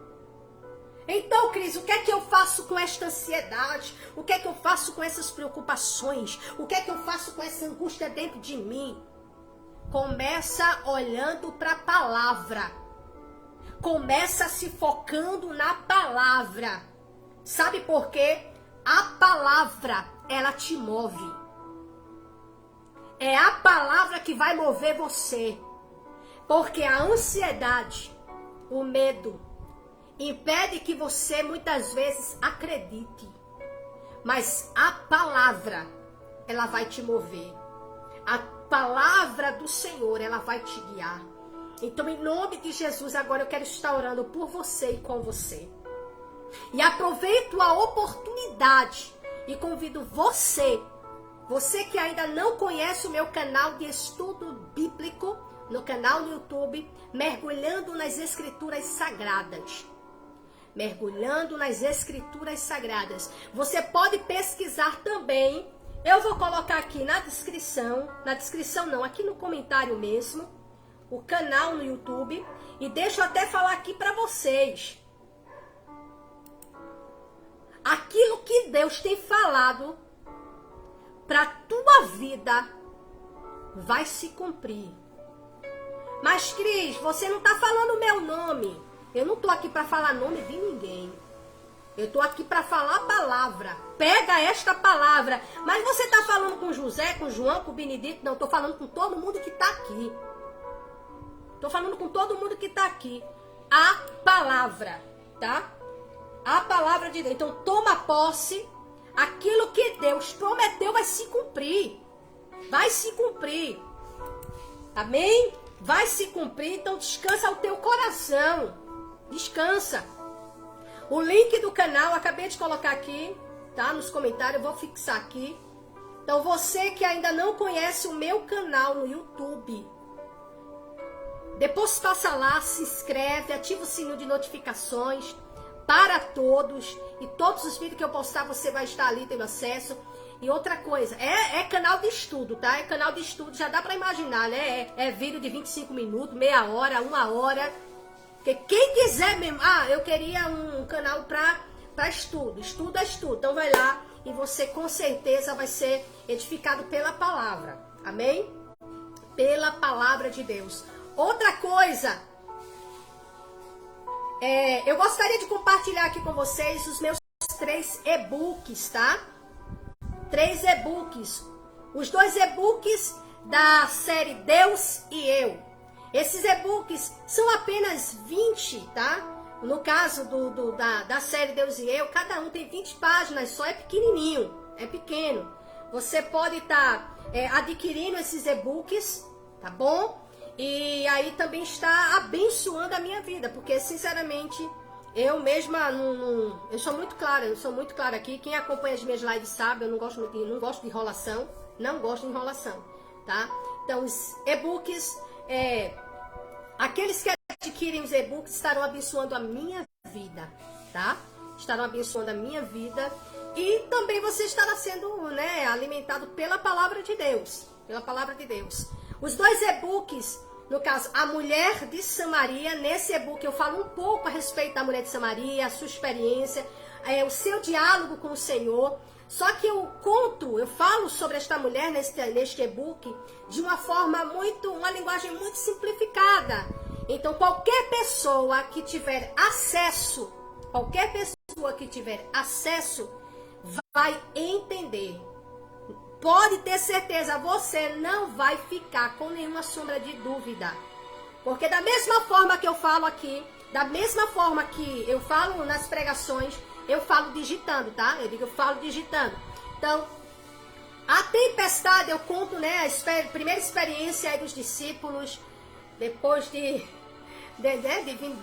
Então, Cris, o que é que eu faço com esta ansiedade? O que é que eu faço com essas preocupações? O que é que eu faço com essa angústia dentro de mim? Começa olhando para a palavra. Começa se focando na palavra. Sabe por quê? A palavra, ela te move. É a palavra que vai mover você. Porque a ansiedade, o medo, impede que você muitas vezes acredite. Mas a palavra, ela vai te mover. A palavra do Senhor, ela vai te guiar. Então, em nome de Jesus, agora eu quero estar orando por você e com você. E aproveito a oportunidade e convido você que ainda não conhece o meu canal de estudo bíblico, no canal no YouTube, Mergulhando nas Escrituras Sagradas. Mergulhando nas Escrituras Sagradas. Você pode pesquisar também. Eu vou colocar aqui na descrição não, aqui no comentário mesmo, o canal no YouTube. E deixa eu até falar aqui para vocês. Aquilo que Deus tem falado para tua vida vai se cumprir. Mas, Cris, você não está falando o meu nome. Eu não estou aqui para falar nome de ninguém. Eu estou aqui para falar a palavra. Pega esta palavra. Mas você está falando com José, com João, com Benedito? Não, estou falando com todo mundo que está aqui. Estou falando com todo mundo que está aqui. A palavra, tá? A palavra de Deus. Então, toma posse. Aquilo que Deus prometeu vai se cumprir. Vai se cumprir. Amém? Vai se cumprir. Então, descansa o teu coração. Descansa. O link do canal, acabei de colocar aqui, tá? Nos comentários, eu vou fixar aqui. Então, você que ainda não conhece o meu canal no YouTube, depois passa lá, se inscreve, ativa o sininho de notificações para todos. E todos os vídeos que eu postar, você vai estar ali tendo acesso. E outra coisa, é canal de estudo, tá? É canal de estudo, já dá pra imaginar, né? É vídeo de 25 minutos, meia hora, 1 hora. Porque quem quiser mesmo, eu queria um canal pra estudo. Estudo é estudo. Então vai lá e você com certeza vai ser edificado pela palavra. Amém? Pela palavra de Deus. Outra coisa, eu gostaria de compartilhar aqui com vocês os meus 3 e-books, tá? 3 e-books. Os 2 e-books da série Deus e Eu. Esses e-books são apenas 20, tá? No caso da série Deus e Eu, cada um tem 20 páginas, só é pequenininho, é pequeno. Você pode estar adquirindo esses e-books, tá bom? E aí também está abençoando a minha vida, porque sinceramente eu mesma eu sou muito clara, aqui. Quem acompanha as minhas lives sabe, eu não gosto de enrolação, não gosto de enrolação, tá? Então os e-books, aqueles que adquirem os e-books estarão abençoando a minha vida, tá? Estarão abençoando a minha vida e também você estará sendo, né, alimentado pela palavra de Deus, Os 2 e-books, no caso, a Mulher de Samaria, nesse e-book eu falo um pouco a respeito da Mulher de Samaria, a sua experiência, o seu diálogo com o Senhor. Só que eu falo sobre esta mulher neste e-book de uma linguagem muito simplificada. Então qualquer pessoa que tiver acesso, vai entender. Pode ter certeza, você não vai ficar com nenhuma sombra de dúvida. Porque da mesma forma que eu falo aqui, da mesma forma que eu falo nas pregações, eu falo digitando, tá? Eu falo digitando. Então, a tempestade, eu conto, né, a primeira experiência aí dos discípulos, depois de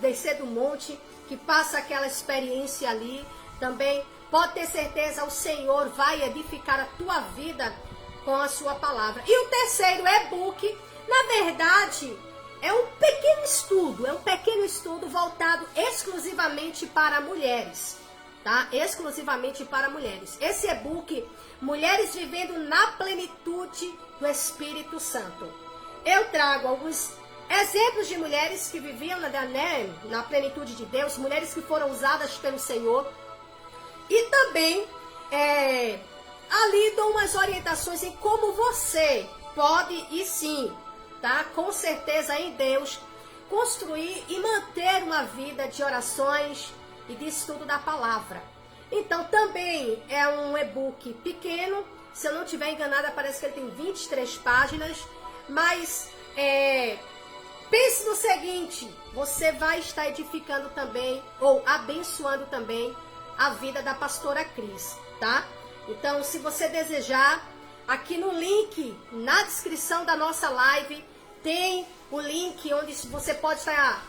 descer do monte, que passa aquela experiência ali, também pode ter certeza, o Senhor vai edificar a tua vida com a sua palavra. E o terceiro e-book, na verdade, é um pequeno estudo voltado exclusivamente para mulheres, tá? Exclusivamente para mulheres. Esse e-book, Mulheres Vivendo na Plenitude do Espírito Santo. Eu trago alguns exemplos de mulheres que viviam na plenitude de Deus, mulheres que foram usadas pelo Senhor. E também ali dou umas orientações em como você pode, e sim, tá? Com certeza em Deus, construir e manter uma vida de orações e de estudo da palavra. Então também é um e-book pequeno, se eu não estiver enganada parece que ele tem 23 páginas, mas pense no seguinte, você vai estar edificando também, ou abençoando também, a vida da pastora Cris, tá? Então, se você desejar, aqui no link, na descrição da nossa live, tem o link onde você pode estar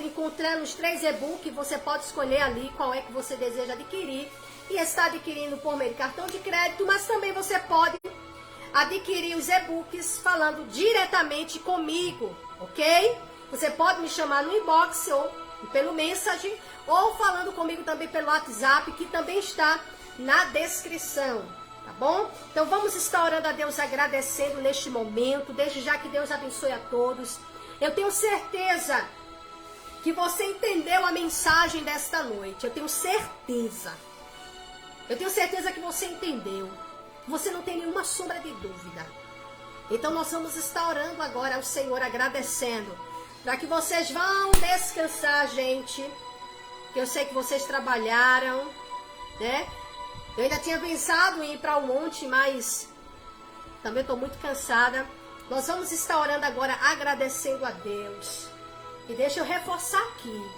encontrando os 3 e-books, você pode escolher ali qual é que você deseja adquirir e está adquirindo por meio de cartão de crédito, mas também você pode adquirir os e-books falando diretamente comigo, ok? Você pode me chamar no inbox ou pelo message, ou falando comigo também pelo WhatsApp, que também está na descrição, tá bom? Então vamos estar orando a Deus, agradecendo neste momento, desde já que Deus abençoe a todos. Eu tenho certeza que você entendeu a mensagem desta noite, eu tenho certeza que você entendeu, você não tem nenhuma sombra de dúvida. Então nós vamos estar orando agora ao Senhor, agradecendo, para que vocês vão descansar, gente, que eu sei que vocês trabalharam, né? Eu ainda tinha pensado em ir para o monte, mas também estou muito cansada. Nós vamos estar orando agora, agradecendo a Deus. E deixa eu reforçar aqui.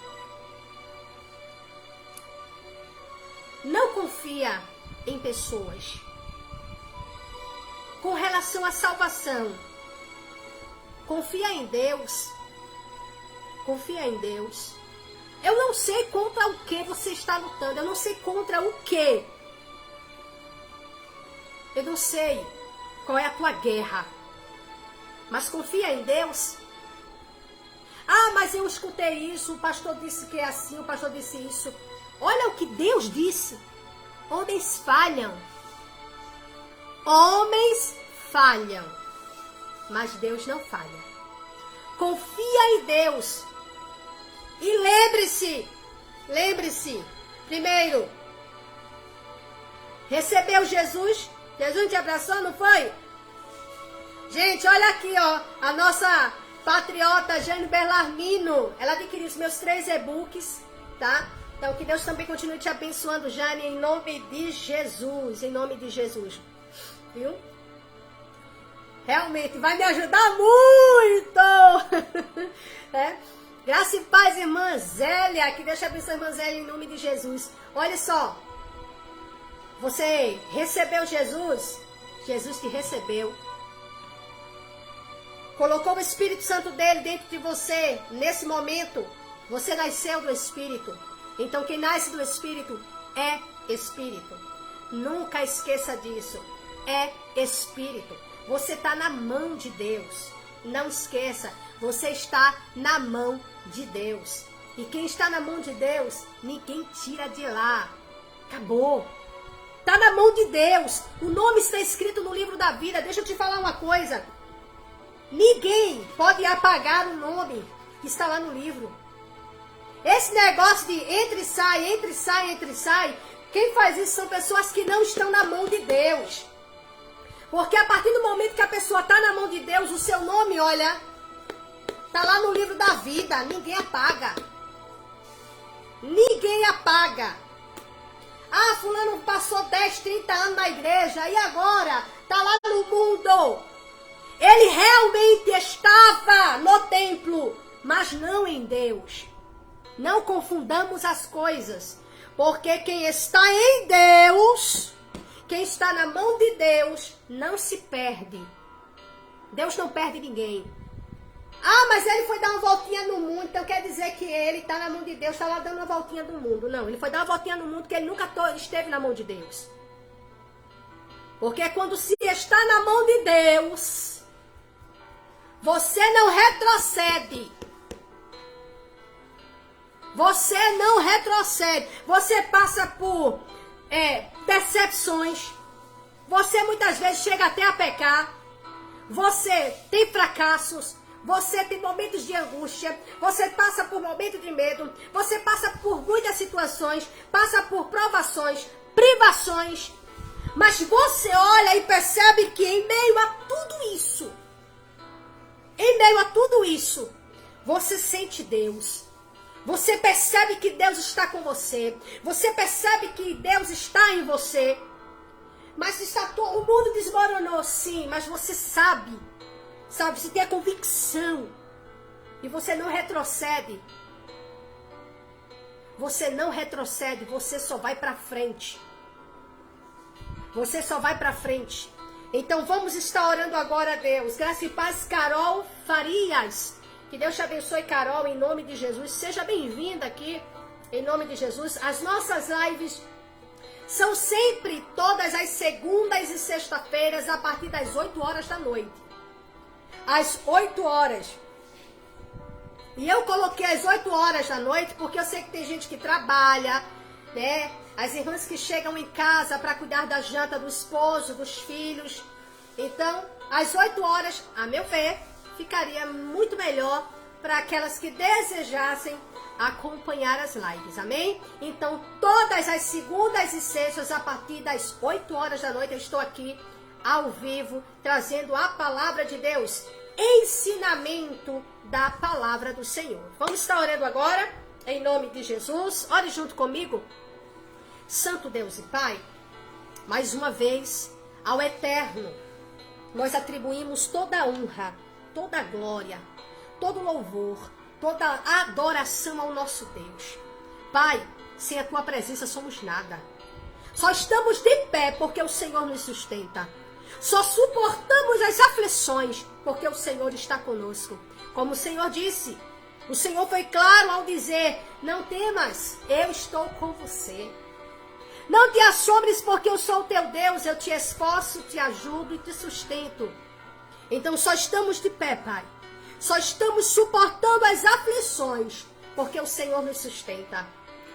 Não confia em pessoas. Com relação à salvação, confia em Deus. Confia em Deus. Eu não sei contra o que você está lutando. Eu não sei contra o que. Eu não sei qual é a tua guerra. Mas confia em Deus. Ah, mas eu escutei isso. O pastor disse que é assim. O pastor disse isso. Olha o que Deus disse. Homens falham. Homens falham. Mas Deus não falha. Confia em Deus. E lembre-se, primeiro, recebeu Jesus? Jesus te abraçou, não foi? Gente, olha aqui, ó, a nossa patriota Jane Berlarmino, ela adquiriu os meus 3 e-books, tá? Então, que Deus também continue te abençoando, Jane, em nome de Jesus, viu? Realmente, vai me ajudar muito! Graça e paz, irmã Zélia, que Deus te abençoe, irmã Zélia, em nome de Jesus. Olha só, você recebeu Jesus, Jesus te recebeu. colocou o Espírito Santo dele dentro de você, nesse momento, você nasceu do Espírito. Então quem nasce do Espírito é Espírito. Nunca esqueça disso. É Espírito. Você está na mão de Deus. Não esqueça, você está na mão de Deus. E quem está na mão de Deus, ninguém tira de lá. Acabou. Está na mão de Deus. O nome está escrito no livro da vida. Deixa eu te falar uma coisa. Ninguém pode apagar o nome que está lá no livro. Esse negócio de entre e sai, entre e sai, entre e sai, quem faz isso são pessoas que não estão na mão de Deus. Porque a partir do momento que a pessoa está na mão de Deus, o seu nome, olha, está lá no livro da vida. Ninguém apaga. Ninguém apaga. Ah, fulano passou 10, 30 anos na igreja e agora está lá no mundo. Ele realmente estava no templo, mas não em Deus. Não confundamos as coisas, porque quem está em Deus, quem está na mão de Deus, não se perde. Deus não perde ninguém. Ah, mas ele foi dar uma voltinha no mundo, então quer dizer que ele está na mão de Deus, está lá dando uma voltinha no mundo. Não, ele foi dar uma voltinha no mundo, porque ele nunca esteve na mão de Deus. Porque quando se está na mão de Deus, você não retrocede. Você não retrocede. Você passa por decepções. Você muitas vezes chega até a pecar. Você tem fracassos. Você tem momentos de angústia. Você passa por momentos de medo. Você passa por muitas situações. Passa por provações, privações. Mas você olha e percebe que em meio a tudo isso, você sente Deus. Você percebe que Deus está com você. Você percebe que Deus está em você. Mas o mundo desmoronou, sim. Mas você sabe, você tem a convicção. E você não retrocede. Você não retrocede. Você só vai para frente. Você só vai para frente. Então vamos estar orando agora a Deus. Graça e paz, Carol Farias. Que Deus te abençoe, Carol, em nome de Jesus. Seja bem-vinda aqui, em nome de Jesus. As nossas lives são sempre todas as segundas e sexta-feiras, a partir das 8 horas da noite. Às 8 horas. E eu coloquei às 8 horas da noite, porque eu sei que tem gente que trabalha, né? As irmãs que chegam em casa para cuidar da janta do esposo, dos filhos. Então, às 8 horas, a meu ver, ficaria muito melhor para aquelas que desejassem acompanhar as lives, amém? Então, todas as segundas e sextas, a partir das 8 horas da noite, eu estou aqui ao vivo, trazendo a palavra de Deus, ensinamento da palavra do Senhor. Vamos estar orando agora, em nome de Jesus. Ore junto comigo. Santo Deus e Pai, mais uma vez, ao Eterno, nós atribuímos toda a honra, toda a glória, todo louvor, toda a adoração ao nosso Deus. Pai, sem a Tua presença somos nada. Só estamos de pé porque o Senhor nos sustenta. Só suportamos as aflições porque o Senhor está conosco. Como o Senhor disse, o Senhor foi claro ao dizer, não temas, eu estou com você. Não te assombres porque eu sou o teu Deus, eu te esforço, te ajudo e te sustento. Então só estamos de pé, Pai. Só estamos suportando as aflições, porque o Senhor nos sustenta.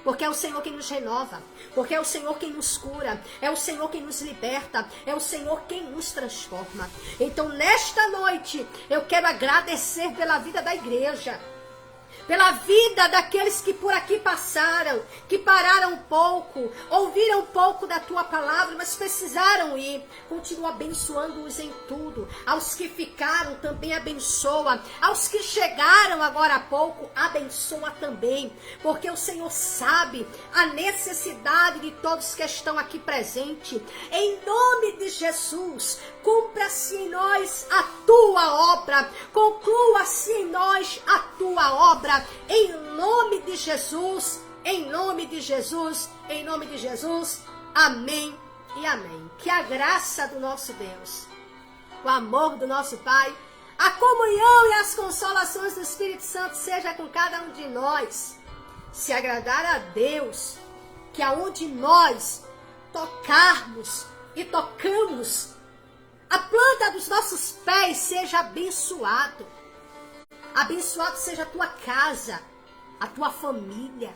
Porque é o Senhor quem nos renova. Porque é o Senhor quem nos cura. É o Senhor quem nos liberta. É o Senhor quem nos transforma. Então nesta noite, eu quero agradecer pela vida da igreja. Pela vida daqueles que por aqui passaram, que pararam um pouco, ouviram um pouco da Tua palavra, mas precisaram ir. Continua abençoando-os em tudo. Aos que ficaram, também abençoa. Aos que chegaram agora há pouco, abençoa também. Porque o Senhor sabe a necessidade de todos que estão aqui presentes. Em nome de Jesus, cumpra-se em nós a Tua obra. Conclua-se em nós a Tua obra. Em nome de Jesus, em nome de Jesus, em nome de Jesus, amém e amém. Que a graça do nosso Deus, o amor do nosso Pai, A comunhão e as consolações do Espírito Santo seja com cada um de nós. Se agradar a Deus, que aonde nós tocarmos e tocamos, a planta dos nossos pés seja abençoado. Abençoado seja a tua casa, a tua família.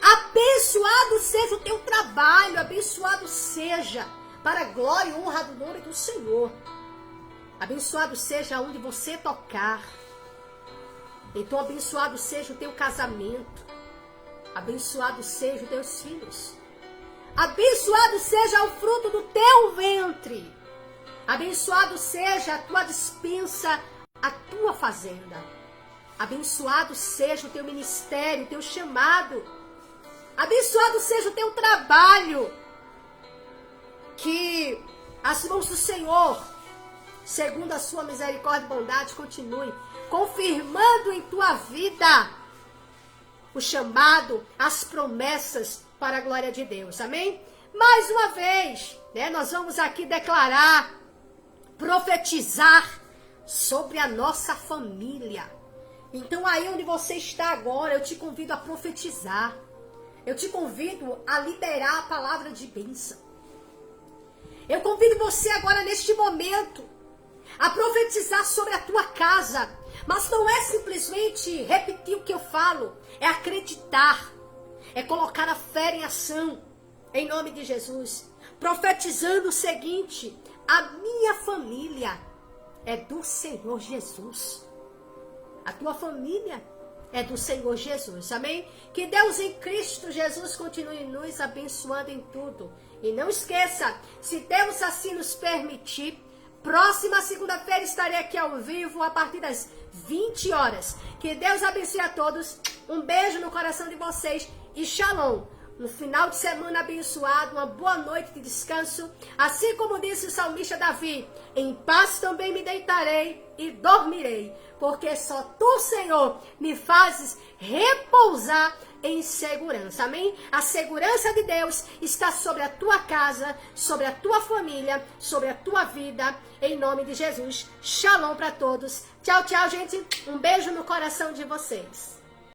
Abençoado seja o teu trabalho, abençoado seja para a glória e honra do nome do Senhor. Abençoado seja onde você tocar. Então abençoado seja o teu casamento. Abençoado seja os teus filhos. Abençoado seja o fruto do teu ventre. Abençoado seja a tua despensa, a tua fazenda. Abençoado seja o teu ministério, o teu chamado. Abençoado seja o teu trabalho. Que as mãos do Senhor, segundo a sua misericórdia e bondade, continue confirmando em tua vida o chamado, as promessas para a glória de Deus. Amém? Mais uma vez, nós vamos aqui declarar, profetizar sobre a nossa família. Então aí onde você está agora, eu te convido a profetizar. Eu te convido a liberar a palavra de bênção. Eu convido você agora neste momento a profetizar sobre a tua casa. Mas não é simplesmente repetir o que eu falo, é acreditar, é colocar a fé em ação, em nome de Jesus. Profetizando o seguinte: a minha família é do Senhor Jesus. A tua família é do Senhor Jesus, amém? Que Deus em Cristo Jesus continue nos abençoando em tudo. E não esqueça, se Deus assim nos permitir, próxima segunda-feira estarei aqui ao vivo a partir das 20 horas. Que Deus abençoe a todos. Um beijo no coração de vocês e shalom. Um final de semana abençoado, uma boa noite de descanso. Assim como disse o salmista Davi, em paz também me deitarei e dormirei, porque só tu, Senhor, me fazes repousar em segurança. Amém? A segurança de Deus está sobre a tua casa, sobre a tua família, sobre a tua vida, em nome de Jesus. Shalom para todos. Tchau, tchau, gente. Um beijo no coração de vocês.